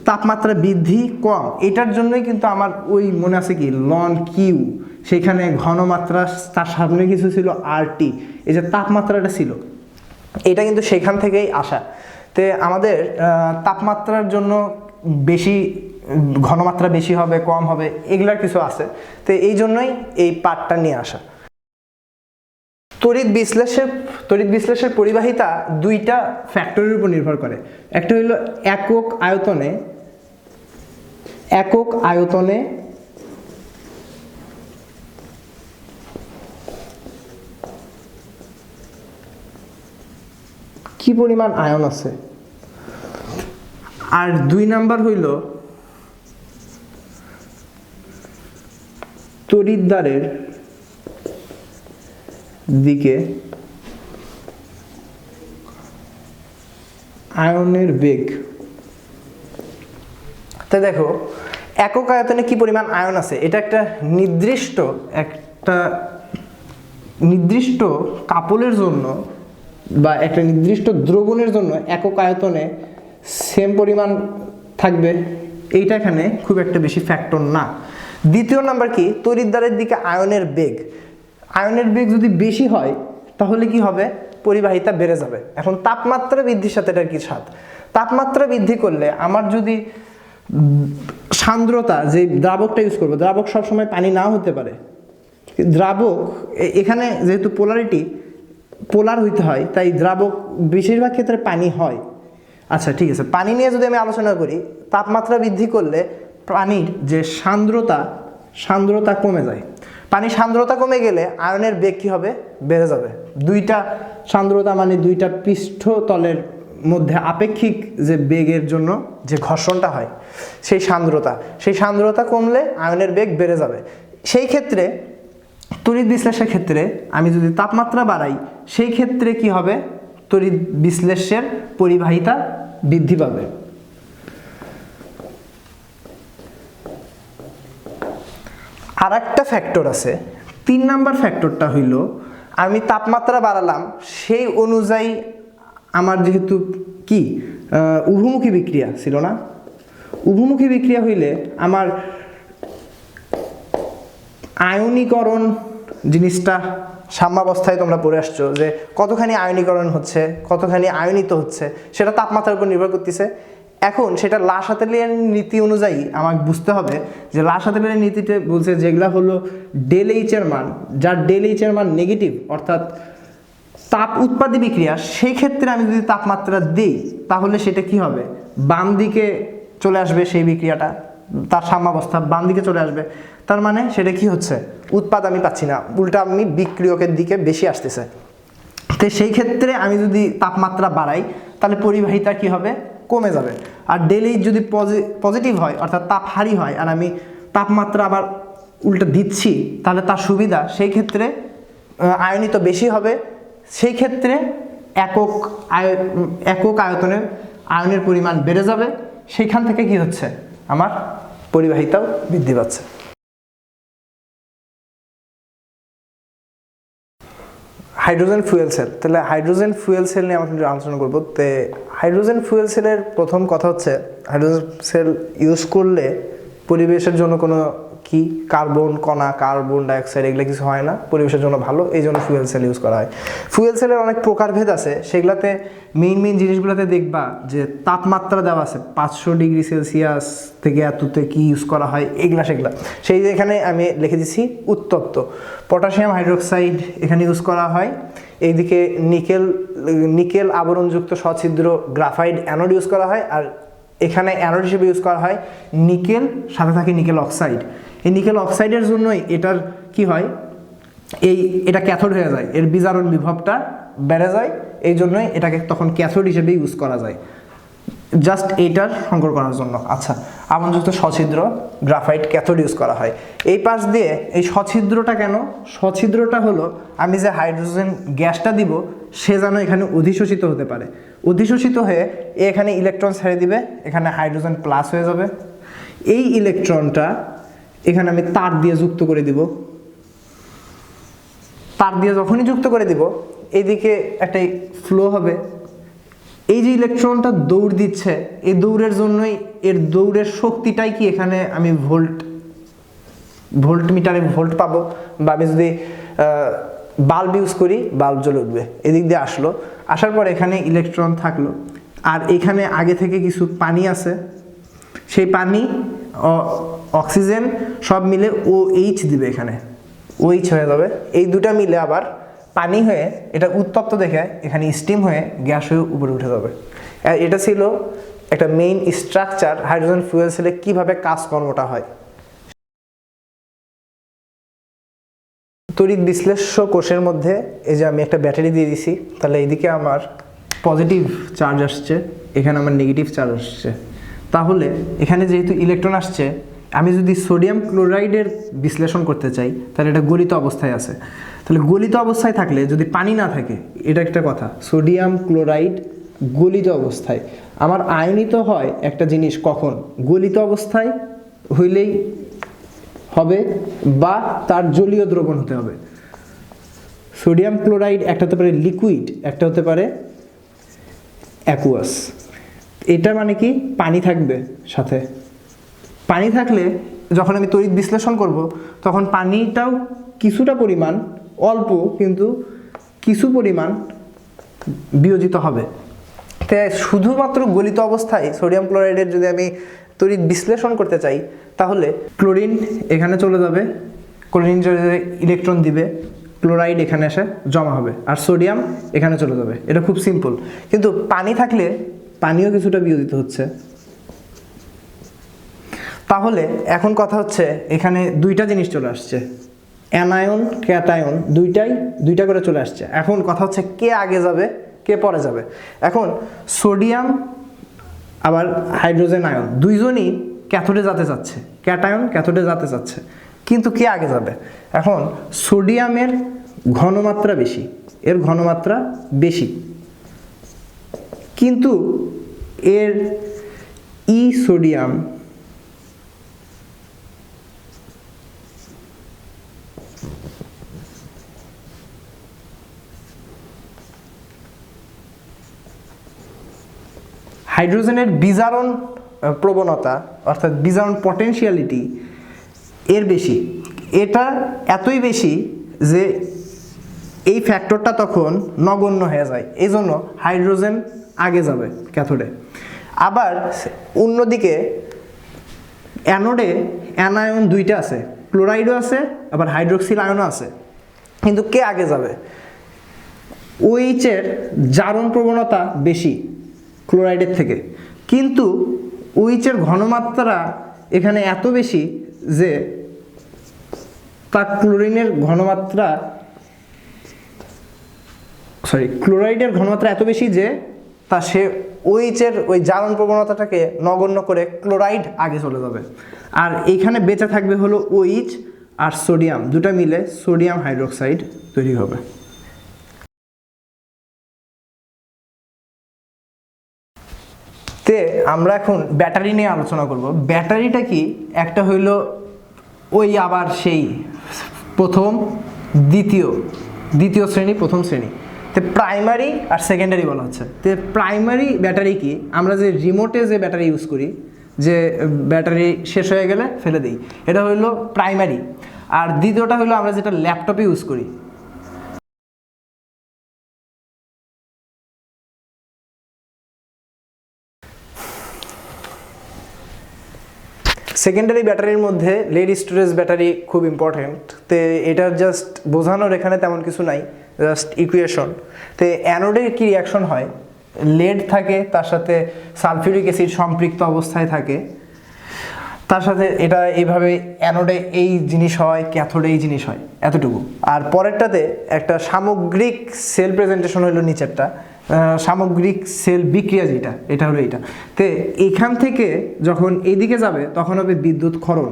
Speaker 1: তাপমাত্রা বৃদ্ধি কম, এটার জন্যই কিন্তু আমার ওই মনে আছে কি লন কিউ, সেখানে ঘনমাত্রা তার সামনে কিছু ছিল RT, এই যে তাপমাত্রাটা ছিল, এটা কিন্তু সেখান থেকেই আসা। তো আমাদের তাপমাত্রার জন্য বেশি ঘনমাত্রা বেশি হবে কম হবে এগুলার কিছু আছে। তো এই জন্যই এই পার্টটা নিয়ে আসা। তড়িৎ বিশ্লেষের পরিবাহিতা দুইটা ফ্যাক্টরের উপর নির্ভর করে। একটা হইল একক আয়তনে কি পরিমাণ আয়ন আছে, আর 2 নাম্বার হইল তড়িৎদ্বারের দিকে আয়নের বেগ। তো দেখো একক আয়তনে কি পরিমাণ আয়ন আছে, এটা একটা নির্দিষ্ট কাপলের জন্য বা একটা নির্দিষ্ট দ্রবণের জন্য একক আয়তনে সেম পরিমাণ থাকবে, এইটা এখানে খুব একটা বেশি ফ্যাক্টর না। দ্বিতীয় নাম্বার কি, তড়িৎদ্বারের দিকে আয়নের বেগ যদি বেশি হয় তাহলে কি হবে, পরিবাহিতা বেড়ে যাবে। এখন তাপমাত্রা বৃদ্ধির সাথে এটার কি সাথ, তাপমাত্রা বৃদ্ধি করলে আমার যদি সান্দ্রতা, যে দ্রাবকটা ইউজ করবো, দ্রাবক সবসময় পানি নাও হতে পারে, দ্রাবক এখানে যেহেতু পোলার হইতে হয় তাই দ্রাবক বেশিরভাগ ক্ষেত্রে পানি হয়। আচ্ছা ঠিক আছে, পানি নিয়ে যদি আমি আলোচনা করি, তাপমাত্রা বৃদ্ধি করলে পানির যে সান্দ্রতা কমে যায়। পানির সান্দ্রতা কমে গেলে আয়নের বেগ কি হবে, বেড়ে যাবে। দুইটা সান্দ্রতা মানে দুইটা পৃষ্ঠতলের মধ্যে আপেক্ষিক যে বেগের জন্য যে ঘর্ষণটা হয়, সেই সান্দ্রতা কমলে আয়নের বেগ বেড়ে যাবে। সেই ক্ষেত্রে তড়িৎ বিশ্লেষের ক্ষেত্রে আমি যদি তাপমাত্রা বাড়াই, সেই ক্ষেত্রে কি হবে, তড়িৎ বিশ্লেষের পরিবাহিতা বৃদ্ধি পাবে। আর একটা ফ্যাক্টর আছে, 3 নাম্বার ফ্যাক্টরটা হইল আমি তাপমাত্রা বাড়ালাম, সেই অনুযায়ী আমার যেহেতু কি উভমুখী বিক্রিয়া ছিল না, উভমুখী বিক্রিয়া হইলে আমার আয়নীকরণ জিনিসটা সাম্যাবস্থায় তোমরা পড়ে আসছো যে কতখানি আয়নীকরণ হচ্ছে, কতখানি আয়নিত হচ্ছে, সেটা তাপমাত্রার উপর নির্ভর করতেছে। এখন সেটা লাসাতেলিয়ার নীতি অনুযায়ী আমাকে বুঝতে হবে যে লাসাতেলিয়ার নীতিতে বলছে যেগুলা হলো ডেল এইচ এর মান, যার ডেল এইচ এর মান নেগেটিভ অর্থাৎ তাপ উৎপাদী বিক্রিয়া, সেই ক্ষেত্রে আমি যদি তাপমাত্রা দিই তাহলে সেটা কি হবে, বাম দিকে চলে আসবে, সেই বিক্রিয়াটা তার সাম্যাবস্থা বাম দিকে চলে আসবে। তার মানে সেটা কি হচ্ছে, উৎপাদ আমি পাচ্ছি না, উল্টা আমি বিক্রিয়কের দিকে বেশি আসতেছে। তো সেই ক্ষেত্রে আমি যদি তাপমাত্রা বাড়াই তাহলে পরিবাহিতা কি হবে, কমে যাবে। আর ডেলি যদি পজিটিভ হয় অর্থাৎ তাপহারী হয় আর আমি তাপমাত্রা আবার উল্টা দিচ্ছি, তাহলে তার সুবিধা, সেই ক্ষেত্রে আয়নিত বেশি হবে, সেই ক্ষেত্রে একক আয়তনে আয়নের পরিমাণ বেড়ে যাবে, সেইখান থেকে কি হচ্ছে, আমার পরিবাহিতাও বৃদ্ধি পাচ্ছে। হাইড্রোজেন ফুয়েল সেল, তাহলে হাইড্রোজেন ফুয়েল সেল নিয়ে আমরা আলোচনা করবো। তো হাইড্রোজেন ফুয়েল সেলের প্রথম কথা হচ্ছে, হাইড্রোজেন সেল ইউজ করলে পরিবেশের জন্য কোনো কি কার্বন কণা, কার্বন ডাইঅক্সাইড এগুলো কিছু হয় না, পরিবেশের জন্য ভালো, এই জন্য ফুয়েল সেল ইউজ করা হয়। ফুয়েল সেলের অনেক প্রকারভেদ আছে, সেগুলোতে মেইন জিনিসগুলোতে দেখবা যে তাপমাত্রা দেওয়া আছে 500 ডিগ্রি সেলসিয়াস থেকে এততে কি ইউজ করা হয়, এগুলা সেগুলা সেই যে এখানে আমি লিখে দিচ্ছি উত্তপ্ত পটাশিয়াম হাইড্রোক্সাইড এখানে ইউজ করা হয়। এইদিকে নিকেল আবরণযুক্ত সছিদ্র গ্রাফাইট অ্যানোড ইউজ করা হয়, আর এখানে অ্যানোড হিসেবে ইউজ করা হয় নিকেল, সাথে থাকে নিকেল অক্সাইড। এই নিকেল অক্সাইডের জন্যই এটার কি হয়, এটা ক্যাথোড হয়ে যায়, এর বিজারণ বিভবটা বেড়ে যায়, এই জন্যই এটাকে তখন ক্যাথোড হিসেবে ইউজ করা যায়, জাস্ট এইটার সংকর করার জন্য। আচ্ছা, আবরণযুক্ত সছিদ্র গ্রাফাইট ক্যাথোড ইউজ করা হয়। এই পাশ দিয়ে এই সছিদ্রটা কেন, সছিদ্রটা হলো আমি যে হাইড্রোজেন গ্যাসটা দিব সে যেন এখানে অধিশোষিত হতে পারে, অধিশোষিত হয়ে এখানে ইলেকট্রন ছেড়ে দিবে, এখানে হাইড্রোজেন প্লাস হয়ে যাবে। এই ইলেকট্রনটা এখানে আমি তার দিয়ে যুক্ত করে দিব, তার দিয়ে যখনই যুক্ত করে দিব এইদিকে একটা ফ্লো হবে। এই যে ইলেকট্রনটা দৌড় দিচ্ছে, এই দৌড়ের জন্যই এর দৌড়ের শক্তিটাই কি এখানে আমি ভোল্ট মিটারে ভোল্ট পাবো, বা আমি যদি বাল্ব ইউজ করি বাল্ব জ্বলে উঠবে। এদিক দিয়ে আসলো, আসার পর এখানে ইলেকট্রন থাকলো, আর এখানে আগে থেকে কিছু পানি আছে, সেই পানি অক্সিজেন সব মিলে OH দিবে, এখানে OH হয়ে যাবে। এই দুটা মিলে আবার পানি হয়ে এটা উত্তপ্ত দেখে এখানে স্টিম হয়ে গ্যাস হয়ে উপরে উঠে যাবে। এটা ছিল একটা মেইন স্ট্রাকচার হাইড্রোজেন ফুয়েল সেলে কিভাবে কাজকর্মটা হয়। তড়িৎ বিশ্লেষ্য কোষের মধ্যে এই যে আমি একটা ব্যাটারি দিয়ে দিছি, তাহলে এইদিকে আমার পজিটিভ চার্জ আসছে, এখানে আমার নেগেটিভ চার্জ আসছে। তাহলে এখানে যেহেতু ইলেকট্রন আসছে, আমি যদি সোডিয়াম ক্লোরাইডের বিশ্লেষণ করতে চাই তাহলে এটা গলিত অবস্থায় আছে। তাহলে গলিত অবস্থায় থাকলে যদি পানি না থাকে, এটা একটা কথা, সোডিয়াম ক্লোরাইড গলিত অবস্থায়। আমার আয়নিত হয় একটা জিনিস কখন, গলিত অবস্থায় হইলেই হবে বা তার জলীয় দ্রবণ হতে হবে। সোডিয়াম ক্লোরাইড একটা হতে পারে লিকুইড, একটা হতে পারে অ্যাকুয়াস। এটা মানে কি, পানি থাকবে সাথে। পানি থাকলে যখন আমি তড়িৎ বিশ্লেষণ করব তখন পানিটাও কিছুটা পরিমাণ, অল্প কিন্তু কিছু পরিমাণ বিয়োজিত হবে। তাই শুধুমাত্র গলিত অবস্থায় সোডিয়াম ক্লোরাইডের যদি আমি তড়িৎ বিশ্লেষণ করতে চাই তাহলে ক্লোরিন এখানে চলে যাবে, ক্লোরিন ইলেকট্রন দিবে, ক্লোরাইড এখানে এসে জমা হবে, আর সোডিয়াম এখানে চলে যাবে। এটা খুব সিম্পল। কিন্তু পানি থাকলে পানিও কিছুটা বিয়োজিত হচ্ছে। তাহলে এখন কথা হচ্ছে, এখানে দুইটা জিনিস চলে আসছে, অ্যানায়ন ক্যাটায়ন দুইটা করে চলে আসছে। এখন কথা হচ্ছে কে আগে যাবে কে পরে যাবে। এখন সোডিয়াম আবার হাইড্রোজেন আয়ন দুইজনই ক্যাথোডে যেতে চাচ্ছে, ক্যাটায়ন ক্যাথোডে যেতে চাচ্ছে, কিন্তু কে আগে যাবে। এখন সোডিয়ামের ঘনমাত্রা বেশি, এর ঘনমাত্রা বেশি, কিন্তু এর সোডিয়াম হাইড্রোজেনের বিজারণ প্রবণতা অর্থাৎ বিজারণ পটেনশিয়ালিটি এর বেশি। এটা এতই বেশি যে এই ফ্যাক্টরটা তখন নগণ্য হয়ে যায়, এই জন্য হাইড্রোজেন আগে যাবে ক্যাথোডে। আবার অন্যদিকে অ্যানোডে অ্যানায়ন দুইটা আছে, ক্লোরাইডও আছে আবার হাইড্রোক্সিল আয়নও আছে, কিন্তু কে আগে যাবে। OH এর জারণ প্রবণতা বেশি ক্লোরাইডের থেকে, কিন্তু OH এর ঘনমাত্রা এখানে এত বেশি যে তা ক্লোরাইডের ঘনমাত্রা এত বেশি যে তা সে OH এর ওই জারণ প্রবণতাটাকে নগণ্য করে ক্লোরাইড আগে চলে যাবে। আর এইখানে বেঁচে থাকবে হলো OH আর সোডিয়াম, দুটা মিলে সোডিয়াম হাইড্রোক্সাইড তৈরি হবে। তে আমরা এখন ব্যাটারি নিয়ে আলোচনা করব। ব্যাটারিটা কি, একটা হইল ওই আবার সেই প্রথম দ্বিতীয় শ্রেণী প্রথম শ্রেণী, তো প্রাইমারি আর সেকেন্ডারি বলা হচ্ছে। তো প্রাইমারি ব্যাটারি কি, আমরা যে রিমোটে যে ব্যাটারি ইউজ করি, যে ব্যাটারি শেষ হয়ে গেলে ফেলে দিই, এটা হইল প্রাইমারি। আর দ্বিতীয়টা হইলো আমরা যেটা ল্যাপটপে ইউজ করি, সেকেন্ডারি ব্যাটারির মধ্যে লেড স্টোরেজ ব্যাটারি খুব ইম্পর্টেন্ট। তো এটা জাস্ট বোঝানোর এখানে তেমন কিছু নাই, জাস্ট ইকুয়েশন। তো অ্যানোডে কি রিয়াকশন হয়, লেড থাকে তার সাথে সালফিউরিক অ্যাসিড সম্পৃক্ত অবস্থায় থাকে, তার সাথে এটা এইভাবে অ্যানোডে এই জিনিস হয়, ক্যাথোডে এই জিনিস হয়, এতটুকু। আর পরেরটাতে একটা সামগ্রিক সেল প্রেজেন্টেশন হলো নিচেরটা, সামগ্রিক সেল বিক্রিয়া যেটা, এটা হলো এইটা। তো এখান থেকে যখন এইদিকে যাবে তখন হবে বিদ্যুৎ ক্ষরণ,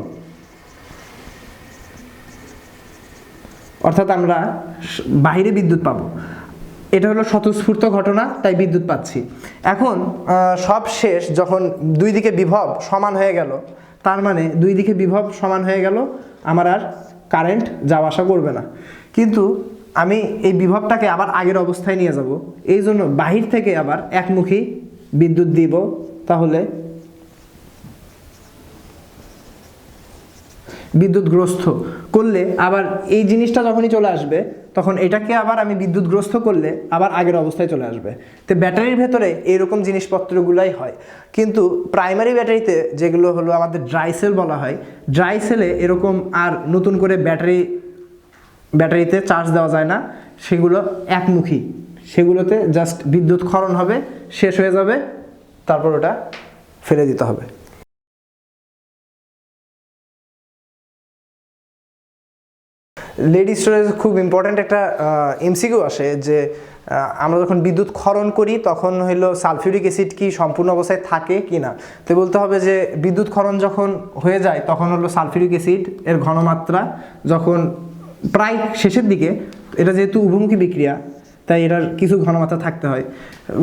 Speaker 1: অর্থাৎ আমরা বাইরে বিদ্যুৎ পাবো। এটা হলো স্বতঃস্ফূর্ত ঘটনা, তাই বিদ্যুৎ পাচ্ছি। এখন সব শেষ, যখন দুই দিকে বিভব সমান হয়ে গেল, তার মানে দুই দিকে বিভব সমান হয়ে গেল, আমার আর কারেন্ট যাওয়া আসা করবে না। কিন্তু আমি এই বিভবটাকে আবার আগের অবস্থায় নিয়ে যাব, এই জন্য বাহির থেকে আবার একমুখী বিদ্যুৎ দিব। তাহলে বিদ্যুৎগ্রস্ত করলে আবার এই জিনিসটা যখনই চলে আসবে তখন এটাকে আবার আমি বিদ্যুৎগ্রস্ত করলে আবার আগের অবস্থায় চলে আসবে। তো ব্যাটারির ভেতরে এরকম জিনিসপত্রগুলাই হয়, কিন্তু প্রাইমারি ব্যাটারিতে যেগুলো হলো আমাদের ড্রাই সেল বলা হয়, ড্রাই সেলে এরকম আর নতুন করে ব্যাটারিতে চার্জ দেওয়া যায় না, সেগুলো একমুখী, সেগুলোতে জাস্ট বিদ্যুৎ ক্ষরণ হবে, শেষ হয়ে যাবে, তারপর ওটা ফেলে দিতে হবে। লেড স্টোরেজ খুব ইম্পর্ট্যান্ট একটা এমসিকিউ আসে যে আমরা যখন বিদ্যুৎ ক্ষরণ করি তখন হলো সালফিউরিক অ্যাসিড কি সম্পূর্ণ অবস্থায় থাকে কি না। তো বলতে হবে যে বিদ্যুৎ ক্ষরণ যখন হয়ে যায় তখন হলো সালফিউরিক অ্যাসিড এর ঘনমাত্রা যখন প্রায় শেষের দিকে, এটা যেহেতু উভমুখী বিক্রিয়া তাই এটার কিছু ঘনমাত্রা থাকতে হয়,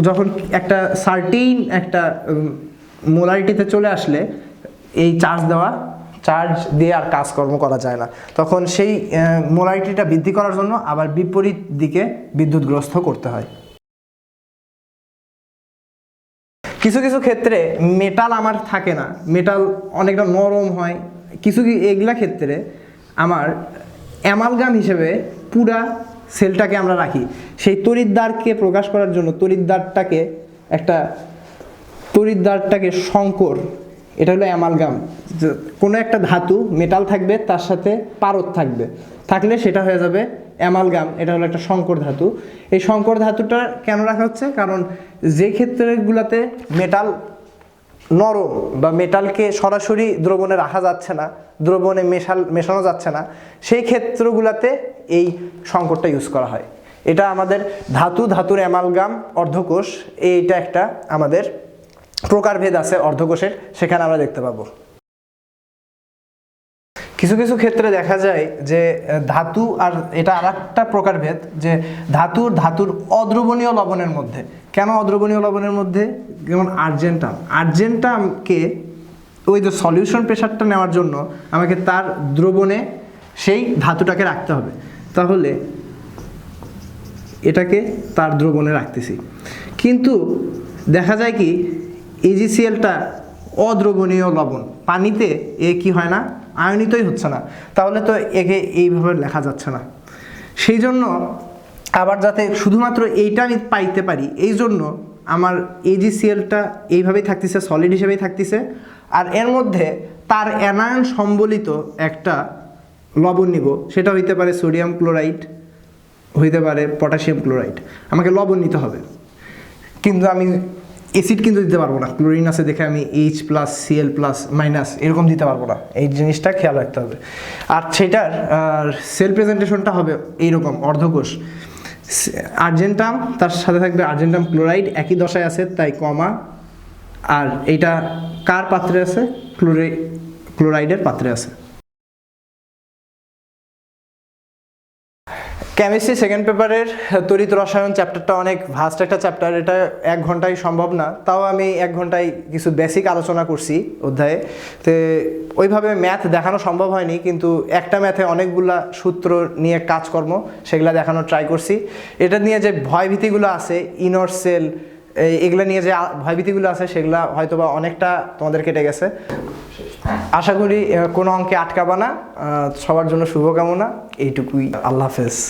Speaker 1: যখন একটা সার্টিন একটা মোলারিটিতে চলে আসলে এই চার্জ দিয়ে আর কাজকর্ম করা যায় না, তখন সেই মোলারিটিটা বৃদ্ধি করার জন্য আবার বিপরীত দিকে বিদ্যুৎগ্রস্ত করতে হয়। কিছু কিছু ক্ষেত্রে মেটাল আমার থাকে না, মেটাল অনেকটা নরম হয়, এগুলা ক্ষেত্রে আমার অ্যামালগাম হিসেবে পুরা সেলটাকে আমরা রাখি। সেই তড়িৎদ্বারকে প্রকাশ করার জন্য তড়িৎদ্বারটাকে সংকর, এটা হলো অ্যামালগাম। কোনো একটা ধাতু মেটাল থাকবে, তার সাথে পারদ থাকলে সেটা হয়ে যাবে অ্যামালগাম, এটা হলো একটা সংকর ধাতু। এই সংকর ধাতুটা কেন রাখা হচ্ছে? কারণ যে ক্ষেত্রগুলোতে মেটাল নরম বা মেটালকে সরাসরি দ্রবণে রাখা যাচ্ছে না, দ্রবণে মেশানো যাচ্ছে না, সেই ক্ষেত্রগুলোতে এই সংকরটা ইউজ করা হয়। এটা আমাদের ধাতুর অ্যামালগাম, অর্ধকোষ, এইটা একটা আমাদের প্রকারভেদ আছে অর্ধকোষের, সেখানে আমরা দেখতে পাবো। কিছু কিছু ক্ষেত্রে দেখা যায় যে ধাতু, আর এটা আর একটা প্রকারভেদ, যে ধাতুর অদ্রবণীয় লবণের মধ্যে। কেন অদ্রবণীয় লবণের মধ্যে? যেমন আর্জেন্টামকে ওই যে সলিউশন প্রেশারটা নেওয়ার জন্য আমাকে তার দ্রবণে সেই ধাতুটাকে রাখতে হবে, তাহলে এটাকে তার দ্রবণে রাখতেছি। কিন্তু দেখা যায় কি AgClটা অদ্রবণীয় লবণ, পানিতে কি হয় না, আয়নিতই হচ্ছে না, তাহলে তো একে এইভাবে লেখা যাচ্ছে না। সেই জন্য আবার যাতে শুধুমাত্র এইটা আমি পাইতে পারি, এই জন্য আমার AgClটা এইভাবেই থাকতেছে, সলিড হিসেবেই থাকতেছে, আর এর মধ্যে তার অ্যানায়ন সম্বলিত একটা লবণ নিব, সেটা হইতে পারে সোডিয়াম ক্লোরাইড, হইতে পারে পটাশিয়াম ক্লোরাইড। আমাকে লবণ নিতে হবে, কিন্তু আমি অ্যাসিড কিন্তু দিতে পারবো না, ক্লোরিন আছে দেখে আমি H+Cl+- এরকম দিতে পারবো না, এই জিনিসটা খেয়াল রাখতে হবে। আর সেটার সেল প্রেজেন্টেশনটা হবে এইরকম, অর্ধকোষ আর্জেন্টাম, তার সাথে থাকবে আর্জেন্টাম ক্লোরাইড, একই দশায় আছে তাই কমা, আর এইটা কার পাত্রে আছে? ক্লোরাইডের পাত্রে আছে। কেমিস্ট্রি সেকেন্ড পেপারের তড়িৎ রসায়ন চ্যাপ্টারটা অনেক ভাস্ট একটা চ্যাপ্টার, এটা 1 ঘন্টায় সম্ভব না, তাও আমি 1 ঘন্টায় কিছু বেসিক আলোচনা করছি অধ্যায়ে। তো ওইভাবে ম্যাথ দেখানো সম্ভব হয়নি, কিন্তু একটা ম্যাথে অনেকগুলা সূত্র নিয়ে কাজকর্ম, সেগুলো দেখানোর ট্রাই করছি। এটা নিয়ে যে ভয়ভীতিগুলো আছে, ইনর সেল, এগুলো নিয়ে যে ভয়ভীতিগুলো আছে, সেগুলো হয়তোবা অনেকটা তোমাদের কেটে গেছে। আশা করি কোনো অঙ্কে আটকাবা না। সবার জন্য শুভকামনা, এইটুকুই। আল্লাহ হাফেজ।